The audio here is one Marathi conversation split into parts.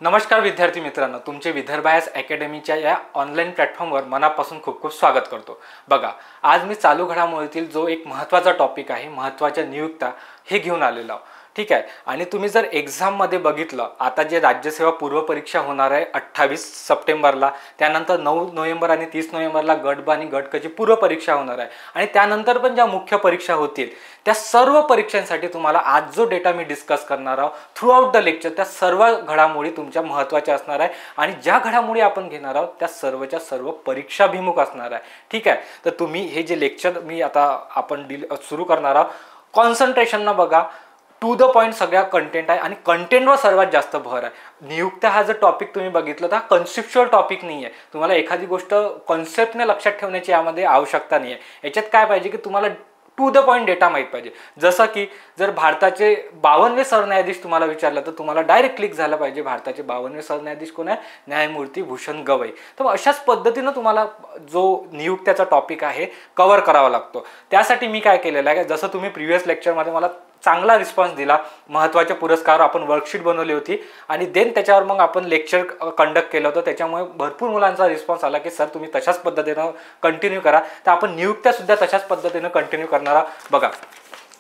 नमस्कार विद्यार्थी मित्रांनो, तुमचे विदर्भ आयएएस अकॅडमीच्या या ऑनलाईन प्लॅटफॉर्मवर मनापासून खूप खूप स्वागत करतो। बघा, आज मी चालू घडामोडीतील जो एक महत्त्वाचा टॉपिक आहे, महत्त्वाच्या नियुक्त्या हे घेऊन आलेलो आहे। ठीक आहे, आणि तुम्ही जर एग्जाम मध्ये बघितलं, आता जे राज्यसेवा पूर्व परीक्षा होणार आहे 28 सप्टेंबरला, त्यानंतर 9 नोव्हेंबर आणि 30 नोव्हेंबरला गट ब आणि गट क ची पूर्व परीक्षा होणार आहे, आणि त्यानंतर पण ज्या मुख्य परीक्षा होतील त्या सर्व परीक्षांसाठी तुम्हाला आज जो डेटा मी डिस्कस करणार आहोत थ्रू आउट द लेक्चर, त्या सर्व घडामोडी तुमच्या महत्त्वाच्या असणार आहे, आणि ज्या घडामोडी आपण घेणार आहोत त्या सर्वच्या सर्व परीक्षाभिमुख असणार आहे। ठीक आहे, तर तुम्ही हे जे लेक्चर मी आता आपण सुरू करणार आहोत, कॉन्सन्ट्रेशन न बघा, टू द पॉइंट सगळ्या कंटेंट आहे, आणि कंटेंटवर सर्वात जास्त भर आहे। नियुक्त्या हा जर टॉपिक तुम्ही बघितलं तर हा कन्सेप्च्युअल टॉपिक नाही आहे। तुम्हाला एखादी गोष्ट कॉन्सेप्टने लक्षात ठेवण्याची यामध्ये आवश्यकता नाही आहे। याच्यात काय पाहिजे की तुम्हाला टू द पॉइंट डेटा माहीत पाहिजे। जसं की जर भारताचे 52वे सरन्यायाधीश तुम्हाला विचारलं तर तुम्हाला डायरेक्ट क्लिक झालं पाहिजे, भारताचे 52वे सरन्यायाधीश कोण आहे? न्यायमूर्ती भूषण गवई। तर अशाच पद्धतीनं तुम्हाला जो नियुक्त्याचा टॉपिक आहे कव्हर करावा लागतो। त्यासाठी मी काय केलेलं आहे, जसं तुम्ही प्रिव्हियस लेक्चरमध्ये मला चांगला रिस्पॉन्स दिला, महत्त्वाचे पुरस्कार आपण वर्कशीट बनवली होती, आणि देन त्याच्यावर मग आपण लेक्चर कंडक्ट केलं होतं। त्याच्यामुळे भरपूर मुलांचा रिस्पॉन्स आला की सर तुम्ही तशाच पद्धतीनं कंटिन्यू करा। तर आपण नियुक्त्यासुद्धा तशाच पद्धतीनं कंटिन्यू करणार आहोत। बघा,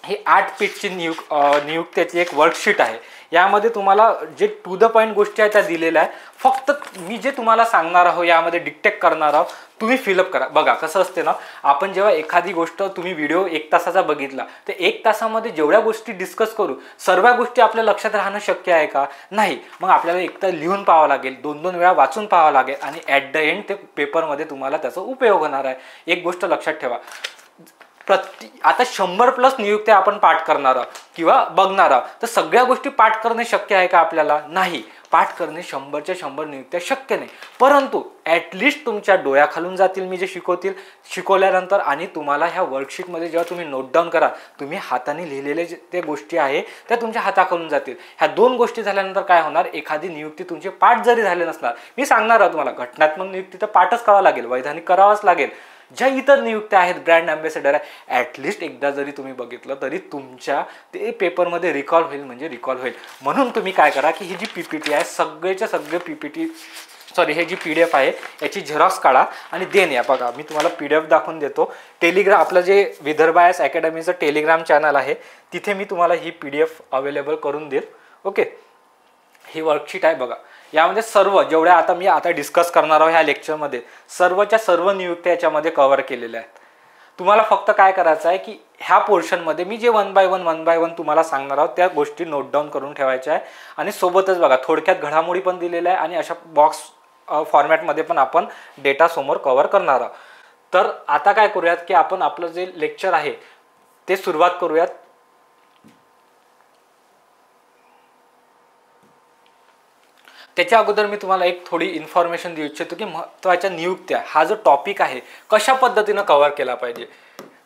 ही 8 पेजची नियुक्त्याची एक वर्कशीट आहे। यामध्ये तुम्हाला जे टू द पॉइंट गोष्टी आहेत त्या दिलेल्या आहे, फक्त मी जे तुम्हाला सांगणार आहोत यामध्ये डिक्टेक्ट करणार आहोत, तुम्ही फिलअप करा। बघा कसं असते ना, आपण जेव्हा एखादी गोष्ट तुम्ही व्हिडिओ 1 तासाचा बघितला तर 1 तासामध्ये जेवढ्या गोष्टी डिस्कस करू सर्व गोष्टी आपल्या लक्षात राहणं शक्य आहे का? नाही। मग आपल्याला एकतर लिहून पाहावं लागेल, 2-2 वेळा वाचून पाहावं लागेल, आणि ॲट द एंड ते पेपरमध्ये तुम्हाला त्याचा उपयोग होणार आहे। एक गोष्ट लक्षात ठेवा, आता 100+ नियुक्त्या आपण पाठ करणार आहोत किंवा बघणार आहोत, तर सगळ्या गोष्टी पाठ करणे शक्य आहे का आपल्याला? नाही। पाठ करणे 100च्या 100 नियुक्त्या शक्य नाही, परंतु ॲटलिस्ट तुमच्या डोळ्याखालून जातील मी जे शिकवल्यानंतर, आणि तुम्हाला ह्या वर्कशीटमध्ये जेव्हा तुम्ही नोट डाऊन करा, तुम्ही हाताने लिहिलेले जे ते गोष्टी आहे त्या तुमच्या हाताखालून जातील। ह्या 2 गोष्टी झाल्यानंतर काय होणार, एखादी नियुक्ती तुमची पाठ जरी झाले नसणार, मी सांगणार आहे तुम्हाला घटनात्मक नियुक्ती तर पाठच करावं लागेल, वैधानिक करावाच लागेल, ज्या इतर नियुक्त्या आहेत ब्रँड ॲम्बॅसेडर आहे, ॲटलिस्ट एकदा जरी तुम्ही बघितलं तरी तुमच्या ते पेपरमध्ये रिकॉल होईल, म्हणजे रिकॉल होईल। म्हणून तुम्ही काय करा की ही जी PPT आहे, सगळेच्या सगळे हे जी PDF आहे याची झेरॉक्स काढा आणि देन या। बघा, मी तुम्हाला PDF दाखवून देतो। टेलिग्राम, आपलं जे विदर्भ आयएएस अकॅडमीचं टेलिग्राम चॅनल आहे, तिथे मी तुम्हाला ही PDF अवेलेबल करून देईल। ओके, ही वर्कशीट आहे। बघा, यामध्ये सर्व जेवढ्या आता मी डिस्कस करणार आहोत ह्या लेक्चरमध्ये, सर्वच्या सर्व नियुक्त्या याच्यामध्ये कव्हर केलेल्या आहेत। तुम्हाला फक्त काय करायचं आहे की ह्या पोर्शनमध्ये मी जे 1 बाय 1 तुम्हाला सांगणार आहोत त्या गोष्टी नोट डाऊन करून ठेवायच्या आहे, आणि सोबतच बघा थोडक्यात घडामोडी पण दिलेल्या आहे, आणि अशा बॉक्स फॉर्मॅटमध्ये पण आपण डेटा समोर कव्हर करणार आहोत। तर आता काय करूयात की आपण आपलं जे लेक्चर आहे ते सुरुवात करूयात। त्याच्या अगोदर मी तुम्हाला एक थोडी इन्फॉर्मेशन देऊ इच्छितो की महत्त्वाच्या नियुक्त्या हा जो टॉपिक आहे कशा पद्धतीनं कव्हर केला पाहिजे।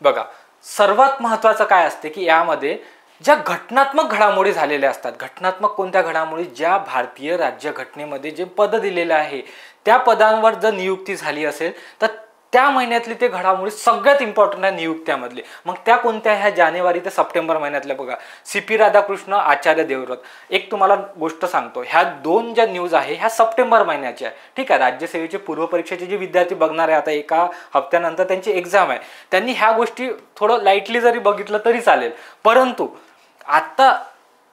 बघा, सर्वात महत्त्वाचं काय असते की यामध्ये ज्या घटनात्मक घडामोडी झालेल्या असतात, घटनात्मक कोणत्या घडामोडी, ज्या भारतीय राज्यघटनेमध्ये जे पद दिलेले आहे त्या पदांवर जर नियुक्ती झाली असेल तर त्या महिन्यातली ते घडामोडी सगळ्यात इम्पॉर्टंट आहे नियुक्त्यामधली। मग त्या कोणत्या? ह्या जानेवारी ते सप्टेंबर महिन्यातल्या। बघा, CP राधाकृष्ण, आचार्य देवव्रत। एक तुम्हाला गोष्ट सांगतो, ह्या 2 ज्या न्यूज आहे ह्या सप्टेंबर महिन्याच्या आहे। ठीक आहे, राज्यसेवेचे पूर्व परीक्षेचे जे विद्यार्थी बघणार आहे, आता एका हप्त्यानंतर त्यांची एक्झाम आहे, त्यांनी ह्या गोष्टी थोडं लाईटली जरी बघितलं तरी चालेल, परंतु आता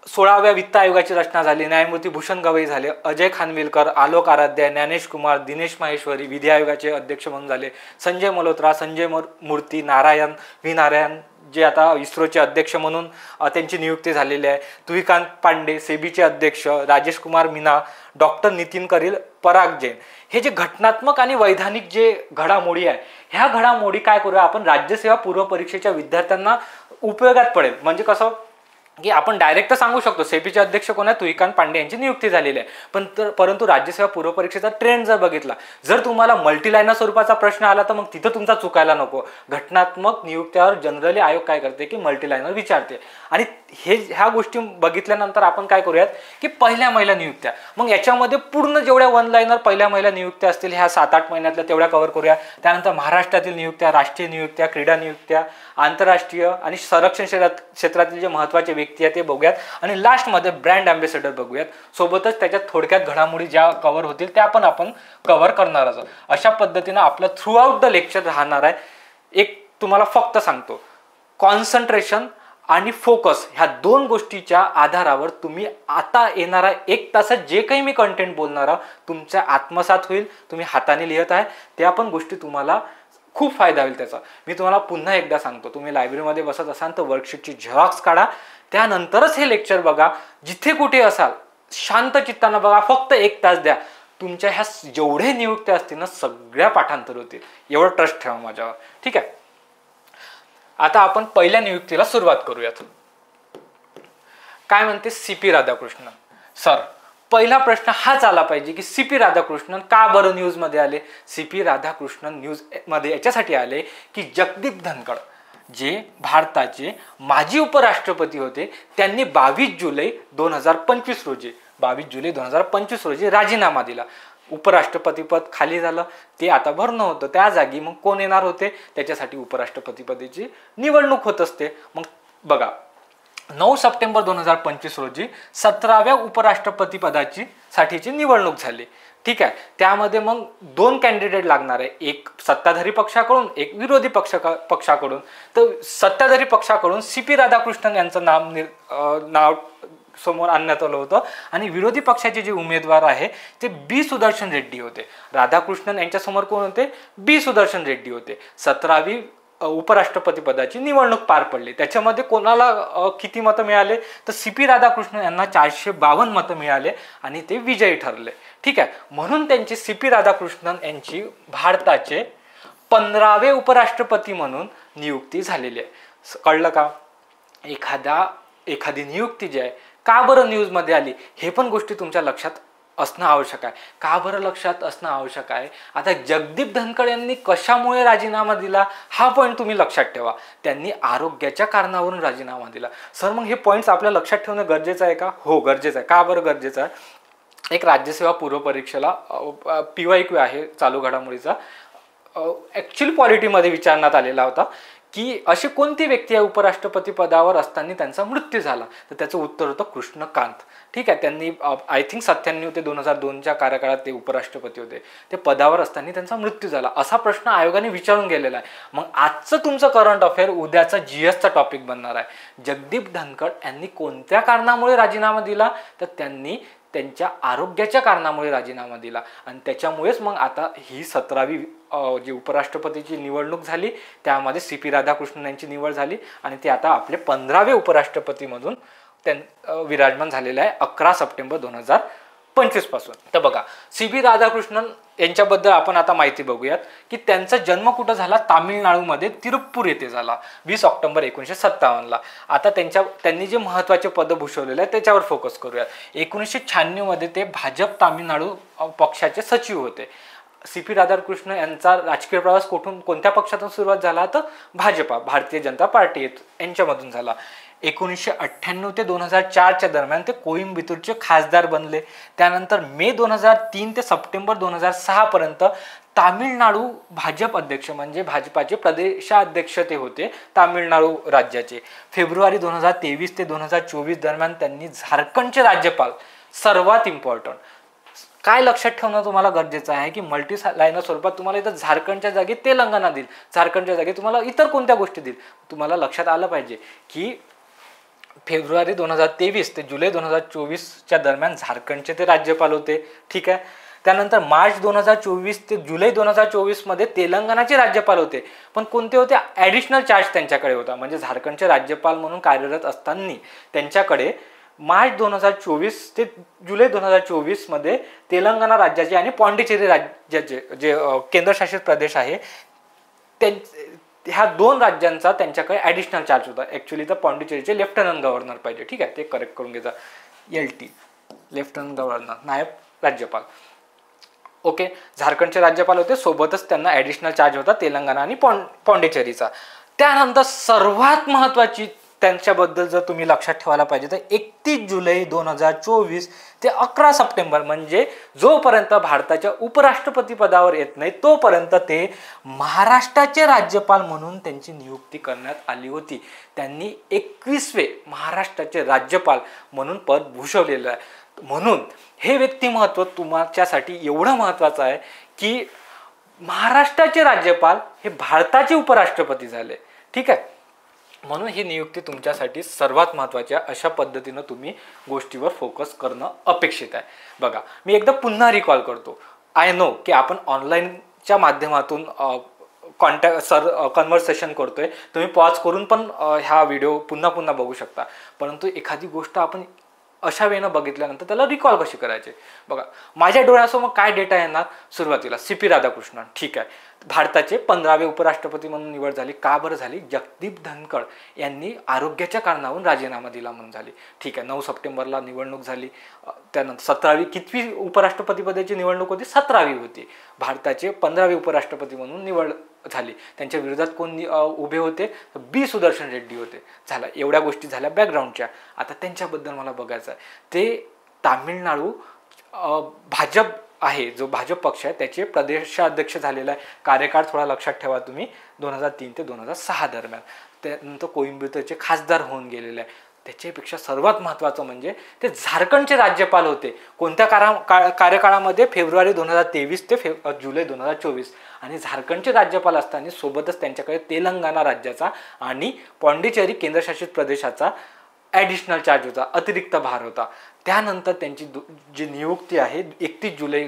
16व्या वित्त आयोगाची रचना झाली, न्यायमूर्ती भूषण गवई झाले, अजय खानविलकर, आलोक आराध्य, ज्ञानेश कुमार, दिनेश माहेश्वरी विधी आयोगाचे अध्यक्ष म्हणून झाले, संजय मल्होत्रा, संजय मूर्ती, नारायण व्ही नारायण जे आता इस्रोचे अध्यक्ष म्हणून त्यांची नियुक्ती झालेली आहे, तुहिकांत पांडे सेबीचे अध्यक्ष, राजेश कुमार मीना, डॉक्टर नितीन करील, पराग जैन। हे जे घटनात्मक आणि वैधानिक जे घडामोडी आहे, ह्या घडामोडी काय करूया आपण राज्यसेवा पूर्व परीक्षेच्या विद्यार्थ्यांना उपयोगात पडेल। म्हणजे कसं की आपण डायरेक्ट सांगू शकतो सेबीचे अध्यक्ष कोण आहे, तुहिकांत पांडे यांची नियुक्ती झालेली आहे, परंतु राज्यसेवा पूर्व परीक्षेचा ट्रेंड जर बघितला, जर तुम्हाला मल्टीलाईनर स्वरूपाचा प्रश्न आला तर मग तिथं तुमचा चुकायला नको। घटनात्मक नियुक्त्यावर जनरली आयोग काय करते की मल्टीलाईनर विचारते, आणि ह्या गोष्टी बघितल्यानंतर आपण काय करूयात की पहिल्या महिला नियुक्त्या, मग याच्यामध्ये पूर्ण जेवढ्या वन लाईनर पहिल्या महिला नियुक्त्या असतील ह्या 7-8 महिन्यातल्या तेवढ्या कव्हर करूया. त्यानंतर महाराष्ट्रातील नियुक्त्या, राष्ट्रीय नियुक्त्या, क्रीडा नियुक्त्या, आंतरराष्ट्रीय आणि संरक्षण क्षेत्रातील जे महत्त्वाचे व्यक्ती आहेत ते बघूयात. आणि लास्टमध्ये ब्रँड अँबॅसेडर बघूयात. सोबतच त्याच्यात थोडक्यात घडामोडी ज्या कव्हर होतील त्या पण आपण कव्हर करणार आहोत. अशा पद्धतीनं आपलं थ्रू आउट द लेक्चर राहणार आहे. एक तुम्हाला फक्त सांगतो, कॉन्सन्ट्रेशन आणि फोकस ह्या 2 गोष्टीच्या आधारावर तुम्ही आता येणारा 1 तासात जे काही मी कंटेंट बोलणार आहे तुमच्या आत्मसात होईल. तुम्ही हाताने लिहित आहे त्या पण गोष्टी तुम्हाला खूप फायदा होईल त्याचा. मी तुम्हाला पुन्हा एकदा सांगतो, तुम्ही लायब्ररीमध्ये बसत असाल तर वर्कशीटची झेरॉक्स काढा, त्यानंतरच हे लेक्चर बघा. जिथे कुठे असाल शांत चित्तानं बघा, फक्त 1 तास द्या. तुमच्या ह्या जेवढे नियुक्त्या असतील ना सगळ्या पाठांतर होतील, एवढं ट्रस्ट ठेवा माझ्यावर. ठीक आहे, आता आपण पहिल्या नियुक्तीला सुरुवात करूयात. काय म्हणते CP राधाकृष्णन सर. पहिला प्रश्न हाच आला पाहिजे की CP राधाकृष्णन का बरं न्यूजमध्ये आले. CP राधाकृष्णन न्यूजमध्ये याच्यासाठी आले की जगदीप धनखड जे भारताचे माजी उपराष्ट्रपती होते, त्यांनी 22 जुलै 2025 रोजी राजीनामा दिला. उपराष्ट्रपतीपद खाली झालं, ते आता भरणं होतं. त्या जागी मग कोण येणार होते, त्याच्यासाठी उपराष्ट्रपतीपदाची निवडणूक होत असते. मग बघा 9 सप्टेंबर 2025 रोजी 17व्या उपराष्ट्रपती साठीची निवडणूक झाली. ठीक आहे, त्यामध्ये मग 2 कॅन्डिडेट लागणार आहे, एक सत्ताधारी पक्षाकडून, एक विरोधी पक्षाकडून. तर सत्ताधारी पक्षाकडून CP राधाकृष्णन यांचं नाव समोर आणण्यात आलं होतं आणि विरोधी पक्षाचे जे उमेदवार आहे ते B सुदर्शन रेड्डी होते. राधाकृष्णन यांच्यासमोर कोण होते, B सुदर्शन रेड्डी होते. 17वी उपराष्ट्रपती पदाची निवडणूक पार पडली. त्याच्यामध्ये कोणाला किती मतं मिळाले तर CP राधाकृष्णन यांना 452 मतं मिळाले आणि ते विजयी ठरले. ठीक आहे, म्हणून त्यांची CP राधाकृष्णन यांची भारताचे 15वे उपराष्ट्रपती म्हणून नियुक्ती झालेली आहे. कळलं का. एखादी नियुक्ती जी आहे का बरं न्यूजमध्ये आली हे पण गोष्टी तुमच्या लक्षात असणं आवश्यक आहे. का बरं लक्षात असणं आवश्यक आहे. आता जगदीप धनखड यांनी कशामुळे राजीनामा दिला हा पॉईंट तुम्ही लक्षात ठेवा. त्यांनी आरोग्याच्या कारणावरून राजीनामा दिला. सर मग हे पॉईंट्स आपल्या लक्षात ठेवणं गरजेचं आहे का. हो गरजेचं आहे. का बरं गरजेचं आहे. एक राज्यसेवा पूर्व परीक्षेला PYQ आहे चालू घडामोडीचा, ॲक्च्युअली पॉलिटीमध्ये विचारण्यात आलेला होता की अशी कोणती व्यक्ती आहे उपराष्ट्रपती पदावर असताना त्यांचा मृत्यू झाला. तर त्याचं उत्तर होतं कृष्णकांत. ठीक आहे, त्यांनी आय थिंक 97 ते 2002च्या कार्यकाळात ते उपराष्ट्रपती होते. ते पदावर असताना त्यांचा मृत्यू झाला असा प्रश्न आयोगाने विचारून गेलेला आहे. मग आजचं तुमचं करंट अफेअर उद्याचा GSचा टॉपिक बनणार आहे. जगदीप धनखड यांनी कोणत्या कारणामुळे राजीनामा दिला तर त्यांनी त्यांच्या आरोग्याच्या कारणामुळे राजीनामा दिला आणि त्याच्यामुळेच मग आता ही 17वी जी उपराष्ट्रपतीची निवडणूक झाली त्यामध्ये CP राधाकृष्णन यांची निवड झाली आणि ते आता आपले 15वे उपराष्ट्रपतीमधून विराजमान झालेले आहे 11 सप्टेंबर 2025 पासून. तर बघा CP राधाकृष्णन यांच्याबद्दल आपण आता माहिती बघूयात की त्यांचा जन्म कुठं झाला, तामिळनाडूमध्ये तिरुप्पूर येथे झाला 20 ऑक्टोबर 1957ला. आता त्यांनी जे महत्त्वाचे पद भूषवलेले आहे त्याच्यावर फोकस करूयात. 1996 मध्ये ते भाजप तामिळनाडू पक्षाचे सचिव होते. CP राधाकृष्णन यांचा राजकीय प्रवास कोणत्या पक्षातून सुरुवात झाला तर भाजपा, भारतीय जनता पार्टी यांच्यामधून झाला. 1998 ते 2004च्या दरम्यान ते कोइंबतूरचे खासदार बनले. त्यानंतर मे 2003 ते सप्टेंबर 2006 पर्यंत तामिळनाडू भाजप अध्यक्ष म्हणजे भाजपाचे प्रदेशाध्यक्ष ते होते तामिळनाडू राज्याचे. फेब्रुवारी 2023 ते 2024 दरम्यान त्यांनी झारखंडचे राज्यपाल, सर्वात इम्पॉर्टंट काय लक्षात ठेवणं तुम्हाला गरजेचं आहे की मल्टी लाईनर स्वरूपात तुम्हाला इथं झारखंडच्या जागी तेलंगणा देईल, झारखंडच्या जागी तुम्हाला इतर कोणत्या गोष्टी देईल. तुम्हाला लक्षात आलं पाहिजे की फेब्रुवारी 2023 ते जुलै 2024च्या दरम्यान झारखंडचे ते राज्यपाल होते. ठीक आहे, त्यानंतर मार्च 2024 ते जुलै 2024 मध्ये तेलंगणाचे राज्यपाल होते. पण कोणते होते, ॲडिशनल चार्ज त्यांच्याकडे होता. म्हणजे झारखंडचे राज्यपाल म्हणून कार्यरत असताना त्यांच्याकडे मार्च 2024 ते जुलै 2024 मध्ये तेलंगणा राज्याचे आणि पॉंडिचेरी राज्याचे जे केंद्रशासित प्रदेश आहे ह्या 2 राज्यांचा त्यांच्याकडे ॲडिशनल चार्ज होता. ॲक्च्युली तर पॉंडिचेरीचे लेफ्टनंट गव्हर्नर पाहिजे. ठीक आहे, ते करेक्ट करून घ्यायचा. LT लेफ्टनंट गव्हर्नर, नायब राज्यपाल. ओके, झारखंडचे राज्यपाल होते, सोबतच त्यांना ॲडिशनल चार्ज होता तेलंगणा आणि पॉंडिचेरीचा. त्यानंतर सर्वात महत्त्वाची त्यांच्याबद्दल जर तुम्ही लक्षात ठेवायला पाहिजे तर 31 जुलै 2024 ते 11 सप्टेंबर म्हणजे जोपर्यंत भारताच्या उपराष्ट्रपती पदावर येत नाही तोपर्यंत ते महाराष्ट्राचे राज्यपाल म्हणून त्यांची नियुक्ती करण्यात आली होती. त्यांनी 21वे महाराष्ट्राचे राज्यपाल म्हणून पद भूषवलेलं आहे. म्हणून हे व्यक्तिमत्व तुमच्यासाठी एवढं महत्त्वाचं आहे की महाराष्ट्राचे राज्यपाल हे भारताचे उपराष्ट्रपती झाले. ठीक आहे, म्हणून ही नियुक्ती तुमच्यासाठी सर्वात महत्त्वाची आहे. अशा पद्धतीनं तुम्ही गोष्टीवर फोकस करणं अपेक्षित आहे. बघा, मी एकदा पुन्हा रिकॉल करतो. आय नो की आपण ऑनलाईनच्या माध्यमातून कन्व्हर्सेशन करतोय. तुम्ही पॉज करून पण हा व्हिडिओ पुन्हा पुन्हा बघू शकता. परंतु एखादी गोष्ट आपण अशा वेळेनं बघितल्यानंतर त्याला रिकॉल कशी करायचे. बघा, माझ्या डोळ्यासमोर काय डेटा येणार. सुरुवातीला CP राधाकृष्णन, ठीक आहे, भारताचे 15वे उपराष्ट्रपती म्हणून निवड झाली. का बरं झाली? जगदीप धनखड यांनी आरोग्याच्या कारणावरून राजीनामा दिला म्हणून झाली. ठीक आहे, 9 सप्टेंबरला निवडणूक झाली. त्यानंतर 17वी कितवी उपराष्ट्रपती पदाची निवडणूक होती? 17वी होती. भारताचे 15वे उपराष्ट्रपती म्हणून निवड झाली. त्यांच्या विरोधात कोण उभे होते? B सुदर्शन रेड्डी होते. झाला, एवढ्या गोष्टी झाल्या बॅकग्राऊंडच्या. आता त्यांच्याबद्दल मला बघायचं आहे. ते तामिळनाडू भाजप आहे, जो भाजप पक्ष आहे त्याचे प्रदेशाध्यक्ष झालेला आहे. कार्यकाळ थोडा लक्षात ठेवा तुम्ही, 2003 ते 2006 दरम्यान. त्यानंतर कोइंबतूरचे खासदार होऊन गेलेले आहे. त्याच्यापेक्षा सर्वात महत्त्वाचं म्हणजे ते झारखंडचे राज्यपाल होते. कोणत्या कार्यकाळामध्ये? फेब्रुवारी 2023 ते जुलै 2024. आणि झारखंडचे राज्यपाल असताना सोबतच त्यांच्याकडे तेलंगणा राज्याचा आणि पॉंडिचेरी केंद्रशासित प्रदेशाचा ॲडिशनल चार्ज होता, अतिरिक्त भार होता. त्यानंतर त्यांची जी नियुक्ती आहे 31 जुलै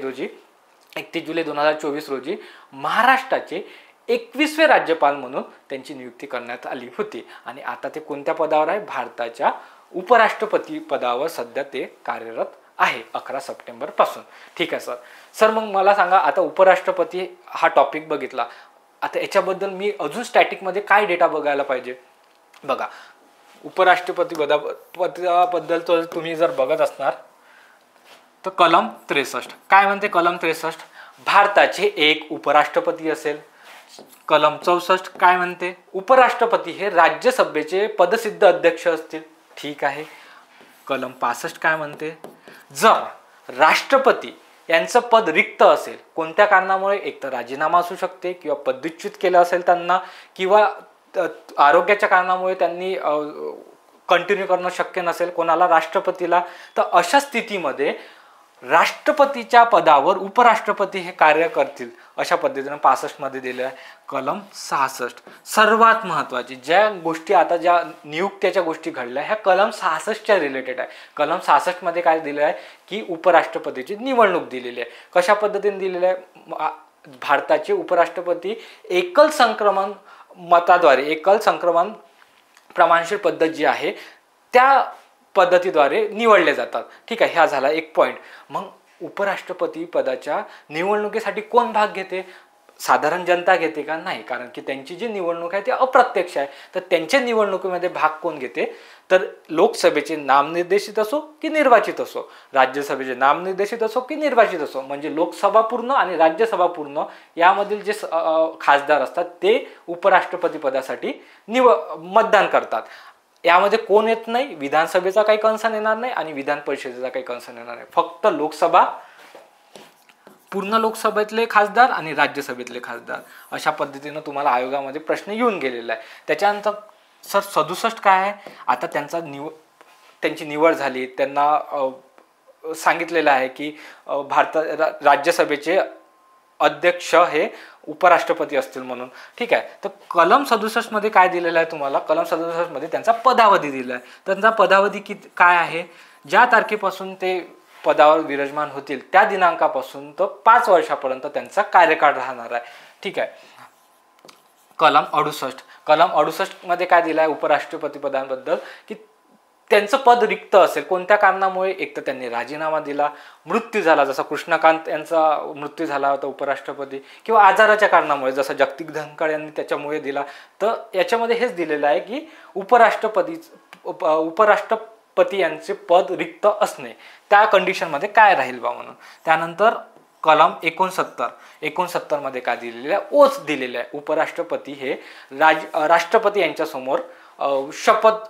2024 रोजी महाराष्ट्राचे 21वे राज्यपाल म्हणून त्यांची नियुक्ती करण्यात आली होती. आणि आता ते कोणत्या पदावर आहे? भारताच्या उपराष्ट्रपती पदावर सध्या ते कार्यरत आहे 11 सप्टेंबर पासून. ठीक आहे सर, मग मला सांगा, आता उपराष्ट्रपती हा टॉपिक बघितला, आता याच्याबद्दल मी अजून स्टॅटिकमध्ये काय डेटा बघायला पाहिजे? बघा, उपराष्ट्रपती पदाबद्दल तर तुम्ही जर बघत असणार तर कलम 63 काय म्हणते? कलम 63 भारताचे एक उपराष्ट्रपती असेल. कलम 64 काय म्हणते? उपराष्ट्रपती हे राज्यसभेचे पदसिद्ध अध्यक्ष असतील. ठीक आहे. कलम 65 काय म्हणते? जर राष्ट्रपती यांचं पद रिक्त असेल कोणत्या कारणामुळे, एक तर राजीनामा असू शकते किंवा पदच्युत केलं असेल त्यांना, किंवा आरोग्याच्या कारणामुळे त्यांनी कंटिन्यू करणं शक्य नसेल कोणाला, राष्ट्रपतीला, तर अशा स्थितीमध्ये राष्ट्रपतीच्या पदावर उपराष्ट्रपती हे कार्य करतील. अशा पद्धतीने 65 मध्ये दिलं आहे. कलम 66 सर्वात महत्त्वाची ज्या गोष्टी, आता ज्या नियुक्त्याच्या गोष्टी घडल्या ह्या कलम 66च्या रिलेटेड आहे. कलम 66 मध्ये काय दिलं आहे की उपराष्ट्रपतीची निवडणूक दिलेली आहे. कशा पद्धतीने दिलेली आहे? भारताचे उपराष्ट्रपती एकल संक्रमण मताद्वारे, एकल संक्रमण प्रमाणशीर पद्धत जी आहे त्या पद्धतीद्वारे निवडले जातात. ठीक आहे, हा झाला एक पॉईंट. मग उपराष्ट्रपती पदाच्या निवडणुकीसाठी कोण भाग घेते? साधारण जनता घेते का? नाही, कारण की त्यांची जी निवडणूक आहे ती अप्रत्यक्ष आहे. तर त्यांच्या निवडणुकीमध्ये भाग कोण घेते? तर लोकसभेचे नामनिर्देशित असो की निर्वाचित असो, राज्यसभेचे नामनिर्देशित असो की निर्वाचित असो, म्हणजे लोकसभा पूर्ण आणि राज्यसभा पूर्ण यामधील जे खासदार असतात ते उपराष्ट्रपती पदासाठी मतदान करतात. यामध्ये कोण येत नाही? विधानसभेचा काही कन्सर्न येणार नाही आणि विधान परिषदेचा काही कन्सर्न येणार नाही. फक्त लोकसभा, पूर्ण लोकसभेतले खासदार आणि राज्यसभेतले खासदार, अशा पद्धतीनं तुम्हाला आयोगामध्ये प्रश्न येऊन गेलेला आहे. त्याच्यानंतर सर 67 काय आहे? आता त्यांची निवड झाली, त्यांना सांगितलेलं आहे की राज्यसभेचे अध्यक्ष हे उपराष्ट्रपती असतील म्हणून. ठीक आहे, तर कलम 67 मध्ये काय दिलेलं आहे तुम्हाला? कलम 67 मध्ये त्यांचा पदावधी दिला आहे. त्यांचा पदावधी काय आहे? ज्या तारखेपासून ते पदावर विराजमान होतील त्या दिनांकापासून तर 5 वर्षापर्यंत त्यांचा कार्यकाळ राहणार आहे. ठीक आहे. कलम 68 मध्ये काय दिलं आहे उपराष्ट्रपती पदाबद्दल की त्यांचं पद रिक्त असेल कोणत्या कारणामुळे, एक तर त्यांनी राजीनामा दिला, मृत्यू झाला, जसा कृष्णकांत यांचा मृत्यू झाला होता उपराष्ट्रपती, किंवा आजाराच्या कारणामुळे जसं जगदीप धनखड यांनी त्याच्यामुळे दिला. तर याच्यामध्ये हेच दिलेलं आहे की उपराष्ट्रपती यांचे पद रिक्त असणे त्या कंडिशनमध्ये काय राहील बा म्हणून. त्यानंतर कलम 69 मध्ये काय दिलेलं आहे? ओच दिलेलं आहे. उपराष्ट्रपती हे राष्ट्रपती यांच्यासमोर शपथ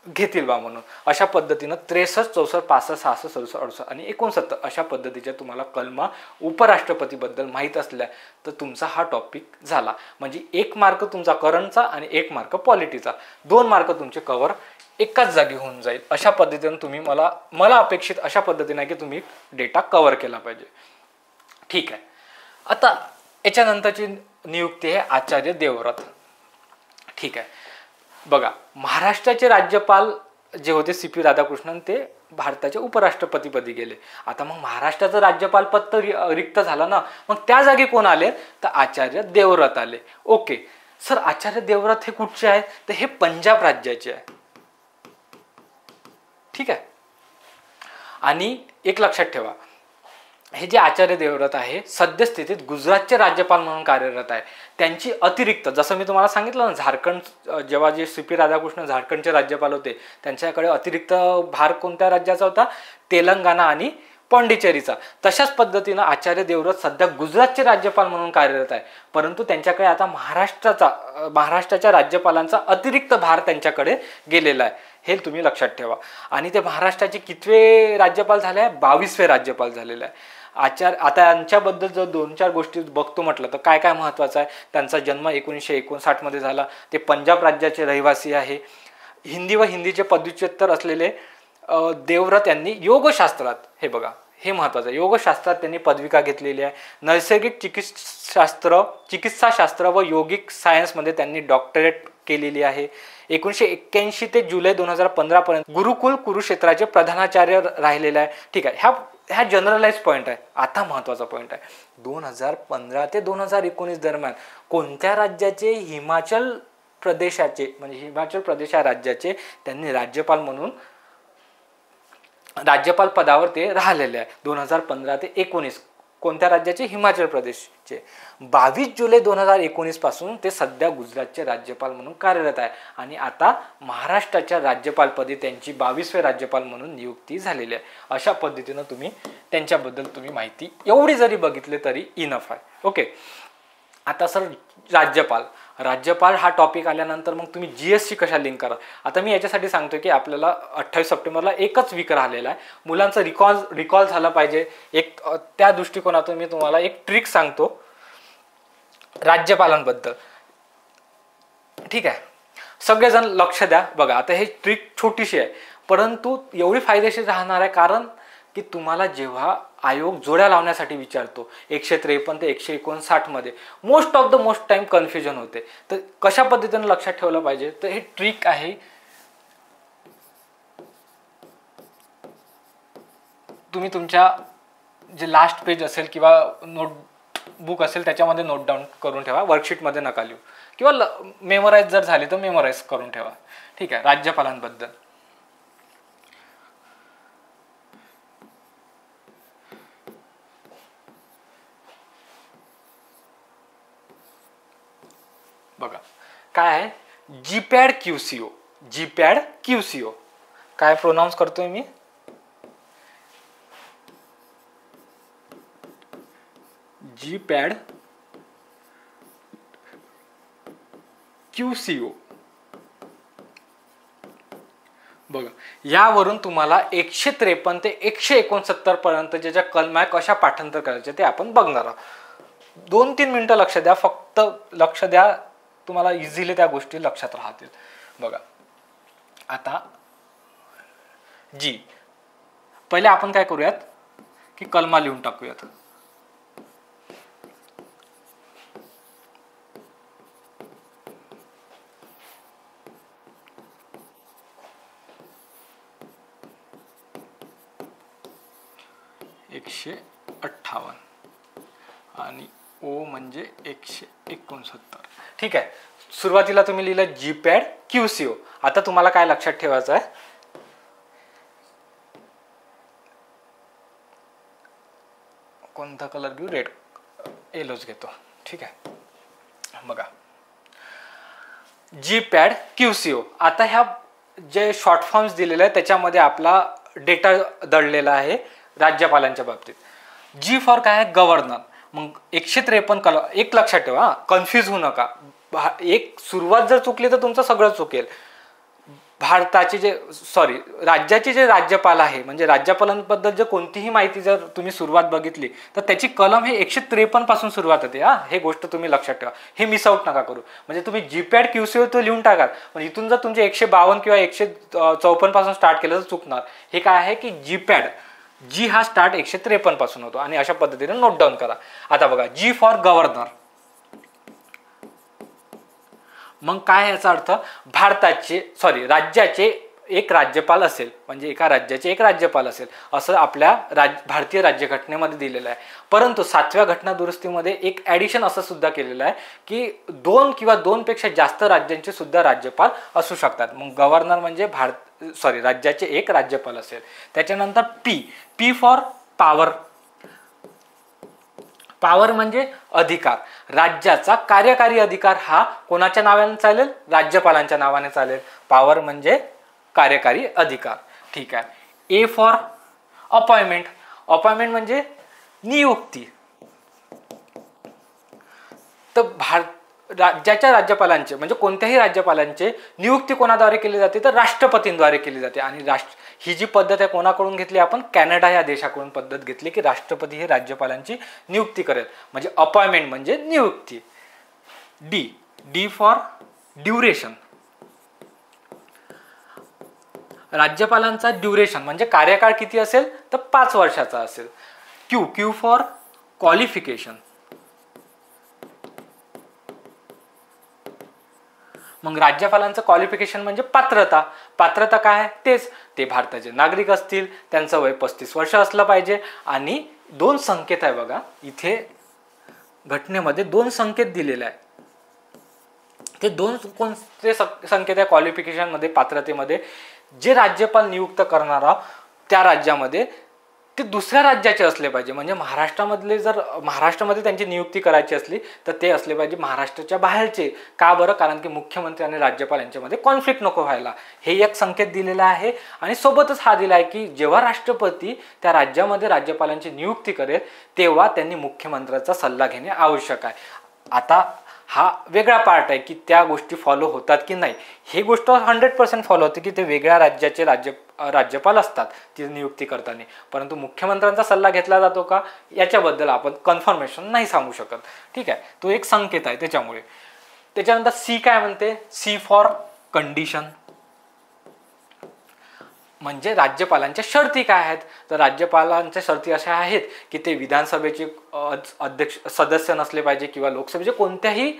घेतील बा म्हणून. अशा पद्धतीनं 63, 64, 65, 66, 67, 68 आणि 69 अशा पद्धतीच्या तुम्हाला कलमा उपराष्ट्रपतीबद्दल माहीत असल्या तर तुमचा हा टॉपिक झाला. म्हणजे 1 मार्क तुमचा करंटचा आणि 1 मार्क पॉलिटीचा, 2 मार्क तुमचे कव्हर एकाच जागी होऊन जाईल. अशा पद्धतीने तुम्ही मला अपेक्षित अशा पद्धतीने की तुम्ही डेटा कव्हर केला पाहिजे. ठीक आहे. आता याच्यानंतरची नियुक्ती आहे आचार्य देवव्रत. ठीक आहे. बघा, महाराष्ट्राचे राज्यपाल जे होते CP राधाकृष्णन ते भारताच्या उपराष्ट्रपतीपदी गेले. आता मग महाराष्ट्राचं राज्यपाल पद तर रिक्त झालं ना, मग त्या जागी कोण आले तर आचार्य देवव्रत आले. ओके सर, आचार्य देवव्रत हे कुठचे आहे तर हे पंजाब राज्याचे आहे. ठीक आहे. आणि एक लक्षात ठेवा, हे जे आचार्य देवव्रत आहे सद्यस्थितीत गुजरातचे राज्यपाल म्हणून कार्यरत आहे. त्यांची अतिरिक्त, जसं मी तुम्हाला सांगितलं ना, झारखंड जेव्हा जे CP राधाकृष्णन झारखंडचे राज्यपाल होते त्यांच्याकडे अतिरिक्त भार कोणत्या राज्याचा होता, तेलंगणा आणि पॉंडिचेरीचा. तशाच पद्धतीनं आचार्य देवव्रत सध्या गुजरातचे राज्यपाल म्हणून कार्यरत आहे, परंतु त्यांच्याकडे आता महाराष्ट्राच्या राज्यपालांचा अतिरिक्त भार त्यांच्याकडे गेलेला आहे. हे तुम्ही लक्षात ठेवा. आणि ते महाराष्ट्राचे कितवे राज्यपाल झाले आहे, 22वे राज्यपाल झालेले आहे. आता यांच्याबद्दल जर 2-4 गोष्टी बघतो म्हटलं तर काय काय महत्त्वाचं आहे. त्यांचा जन्म 1959 मध्ये झाला. ते पंजाब राज्याचे रहिवासी आहे. हिंदी व हिंदीचे पदव्युत्तर असलेले देवव्रत यांनी योगशास्त्रात, हे बघा हे महत्त्वाचं आहे, योगशास्त्रात त्यांनी पदविका घेतलेली आहे. नैसर्गिक चिकित्साशास्त्र व योगिक सायन्समध्ये त्यांनी डॉक्टरेट केलेली आहे. 1981 ते जुलै 2015 पर्यंत गुरुकुल कुरुक्षेत्राचे प्रधानाचार्य राहिलेले आहे. ठीक आहे. ह्या जनरलाइज पॉईंट आहे. आता महत्त्वाचा पॉईंट आहे, 2015 ते 2019 दरम्यान कोणत्या राज्याचे, हिमाचल प्रदेशाचे, म्हणजे हिमाचल प्रदेश या राज्याचे त्यांनी राज्यपाल म्हणून राज्यपाल पदावर ते राहिलेले आहे. 2015 ते 19 कोणत्या राज्याचे, हिमाचल प्रदेशचे. 22 जुलै 2019 पासून ते सध्या गुजरातचे राज्यपाल म्हणून कार्यरत आहे. आणि आता महाराष्ट्राच्या राज्यपालपदी त्यांची 22वे राज्यपाल म्हणून नियुक्ती झालेली आहे. अशा पद्धतीनं तुम्ही त्यांच्याबद्दल तुम्ही माहिती एवढी जरी बघितली तरी इनफ आहे. ओके. आता सर राज्यपाल हा टॉपिक आल्यानंतर मग तुम्ही GST कशा लिंक करा. आता मी याच्यासाठी सांगतोय की आपल्याला 28 सप्टेंबरला एकच वीक राहिलेला आहे. मुलांचं रिकॉल झालं पाहिजे. एक त्या दृष्टिकोनातून मी तुम्हाला एक ट्रिक सांगतो राज्यपालांबद्दल. ठीक आहे. सगळेजण लक्ष द्या. बघा, आता हे ट्रिक छोटीशी आहे परंतु एवढी फायदेशीर राहणार आहे, कारण की तुम्हाला जेव्हा आयोग जोड्या लावण्यासाठी विचारतो 153 ते 159 मध्ये मोस्ट टाइम कन्फ्युजन होते. तर कशा पद्धतीने लक्षात ठेवलं पाहिजे तर हे ट्रिक आहे. तुम्ही तुमच्या जे लास्ट पेज असेल किंवा नोटबुक असेल त्याच्यामध्ये नोट डाऊन करून ठेवा. वर्कशीटमध्ये नका लिहू, किंवा मेमोराईज जर झाली तर मेमोराईज करून ठेवा. ठीक आहे. राज्यपालांबद्दल बघा काय आहे, जीपॅड क्यूसीओ. काय प्रोनाउन्स करतोय मी, जीपॅड क्यूसीओ. बघा, यावरून तुम्हाला 153 ते 169 पर्यंत ज्या कलमा कशा पाठांतर करायचे ते आपण बघणार आहोत. 2-3 मिनिटं लक्ष द्या, फक्त लक्ष द्या, तुम्हाला इझिली त्या गोष्टी लक्षात राहतील. बघा, आता पहिले आपण काय करूयात की कलमा लिहून टाकूयात. एकशे 58 आणि ओ म्हणजे 169. ठीक आहे. सुरुवातीला तुम्ही लिहिलं जीपॅड क्यूसीओ. आता तुम्हाला काय लक्षात ठेवायचं आहे, कोणता कलर घेऊ, रेड, येलोच घेतो. ठीक आहे. बघा, जीपॅड क्यूसीओ. आता ह्या जे शॉर्ट फॉर्म्स दिलेले आहेत त्याच्यामध्ये आपला डेटा दडलेला आहे राज्यपालांच्या बाबतीत. जी फॉर काय आहे, गव्हर्नर. मग 153 कलम एक लक्षात ठेवा, कन्फ्यूज होऊ नका. एक सुरुवात जर चुकली तर तुमचं सगळं चुकेल. भारताचे जे राज्याचे जे राज्यपाल आहे, म्हणजे राज्यपालांबद्दल जर कोणतीही माहिती जर तुम्ही सुरुवात बघितली तर त्याची कलम हे 153 पासून सुरुवात होते. हे गोष्ट तुम्ही लक्षात ठेवा, हे मिस आउट नका करू. म्हणजे तुम्ही जीपॅड क्यूसीओ तो लिहून टाका, पण इथून जर तुमचे 152 किंवा 154 पासून स्टार्ट केलं तर चुकणार. हे काय आहे की जीपॅड, जी हा स्टार्ट 153 पासून होतो आणि अशा पद्धतीने नोट डाऊन करा. आता बघा, जी फॉर गव्हर्नर. मग काय याचा अर्थ, राज्याचे एक राज्यपाल असेल, म्हणजे एका राज्याचे एक राज्यपाल असेल असं आपल्या भारतीय राज्यघटनेमध्ये दिलेलं आहे. परंतु 7व्या घटना दुरुस्तीमध्ये एक ॲडिशन असं सुद्धा केलेलं आहे की 2 किंवा 2 पेक्षा जास्त राज्यांचे सुद्धा राज्यपाल असू शकतात. मग गव्हर्नर म्हणजे राज्याचे एक राज्यपाल असेल. त्याच्यानंतर पी फॉर पॉवर. पॉवर म्हणजे अधिकार. राज्याचा कार्यकारी अधिकार हा कोणाच्या नावाने चालेल, राज्यपालांच्या नावाने चालेल. पॉवर म्हणजे कार्यकारी अधिकार. ठीक आहे. A for appointment. अपॉइंटमेंट म्हणजे नियुक्ती. तर राज्याच्या राज्यपालांचे म्हणजे कोणत्याही राज्यपालांचे नियुक्ती कोणाद्वारे केली जाते, तर राष्ट्रपतींद्वारे केली जाते. आणि ही जी पद्धत आहे कोणाकडून घेतली आपण, कॅनडा या देशाकडून पद्धत घेतली की राष्ट्रपती हे राज्यपालांची नियुक्ती करेल. म्हणजे अपॉइंटमेंट म्हणजे नियुक्ती. D for duration. राज्यपालांचा ड्युरेशन म्हणजे कार्यकाळ किती असेल, तर 5 वर्षाचा असेल. Q for qualification. मग राज्यपालांचं क्वालिफिकेशन म्हणजे पात्रता. पात्रता काय आहे, तेच ते भारताचे नागरिक असतील, त्यांचं वय 35 वर्ष असलं पाहिजे. आणि 2 संकेत आहे बघा, इथे घटनेमध्ये 2 संकेत दिलेले आहे. ते 2 कोणते संकेत आहे क्वालिफिकेशन मध्ये, पात्रतेमध्ये, जे राज्यपाल नियुक्त करणारा त्या राज्यामध्ये ते दुसऱ्या राज्याचे असले पाहिजे. म्हणजे महाराष्ट्रामध्ये त्यांची नियुक्ती करायची असली तर ते असले पाहिजे महाराष्ट्राच्या बाहेरचे. का बरं, कारण की मुख्यमंत्री आणि राज्यपाल यांच्यामध्ये कॉन्फ्लिक्ट नको व्हायला. हे एक संकेत दिलेला आहे. आणि सोबतच हा दिला आहे की जेव्हा राष्ट्रपती त्या राज्यामध्ये राज्यपालांची नियुक्ती करेल तेव्हा त्यांनी मुख्यमंत्र्याचा सल्ला घेणे आवश्यक आहे. आता हा वेगळा पार्ट आहे की त्या गोष्टी फॉलो होतात की नाही. ही गोष्ट 100% फॉलो होते की ते वेगळ्या राज्याचे राज्यपाल असतात ती नियुक्ती करताना. परंतु मुख्यमंत्र्यांचा सल्ला घेतला जातो का, याच्याबद्दल आपण कन्फर्मेशन नाही सांगू शकत. ठीक आहे, तो एक संकेत आहे त्याच्यामुळे. त्याच्यानंतर सी काय म्हणते, सी फॉर कंडिशन. म्हणजे राज्यपालांच्या शर्ती काय आहेत, तर राज्यपालांच्या शर्ती अशा आहेत की ते विधानसभेचे सदस्य नसले पाहिजे किंवा लोकसभेचे कोणत्याही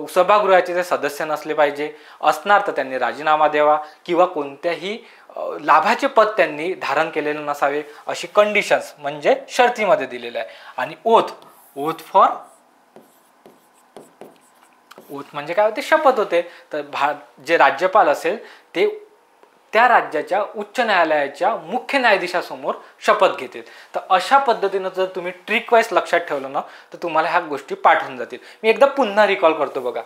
सभागृहाचे ते सदस्य नसले पाहिजे. असणार तर त्यांनी राजीनामा द्यावा किंवा कोणत्याही लाभाचे पद त्यांनी धारण केलेले नसावे. अशी कंडिशन्स म्हणजे शर्तीमध्ये दिलेले आहे. आणि ओथ म्हणजे काय होते, शपथ होते. तर जे राज्यपाल असेल ते त्या राज्याच्या उच्च न्यायालयाच्या मुख्य न्यायाधीशासमोर शपथ घेतील. तर अशा पद्धतीनं जर तुम्ही ट्रिक वाईज लक्षात ठेवलं ना तर तुम्हाला ह्या गोष्टी पाठवून जातील. मी एकदा पुन्हा रिकॉल करतो बघा.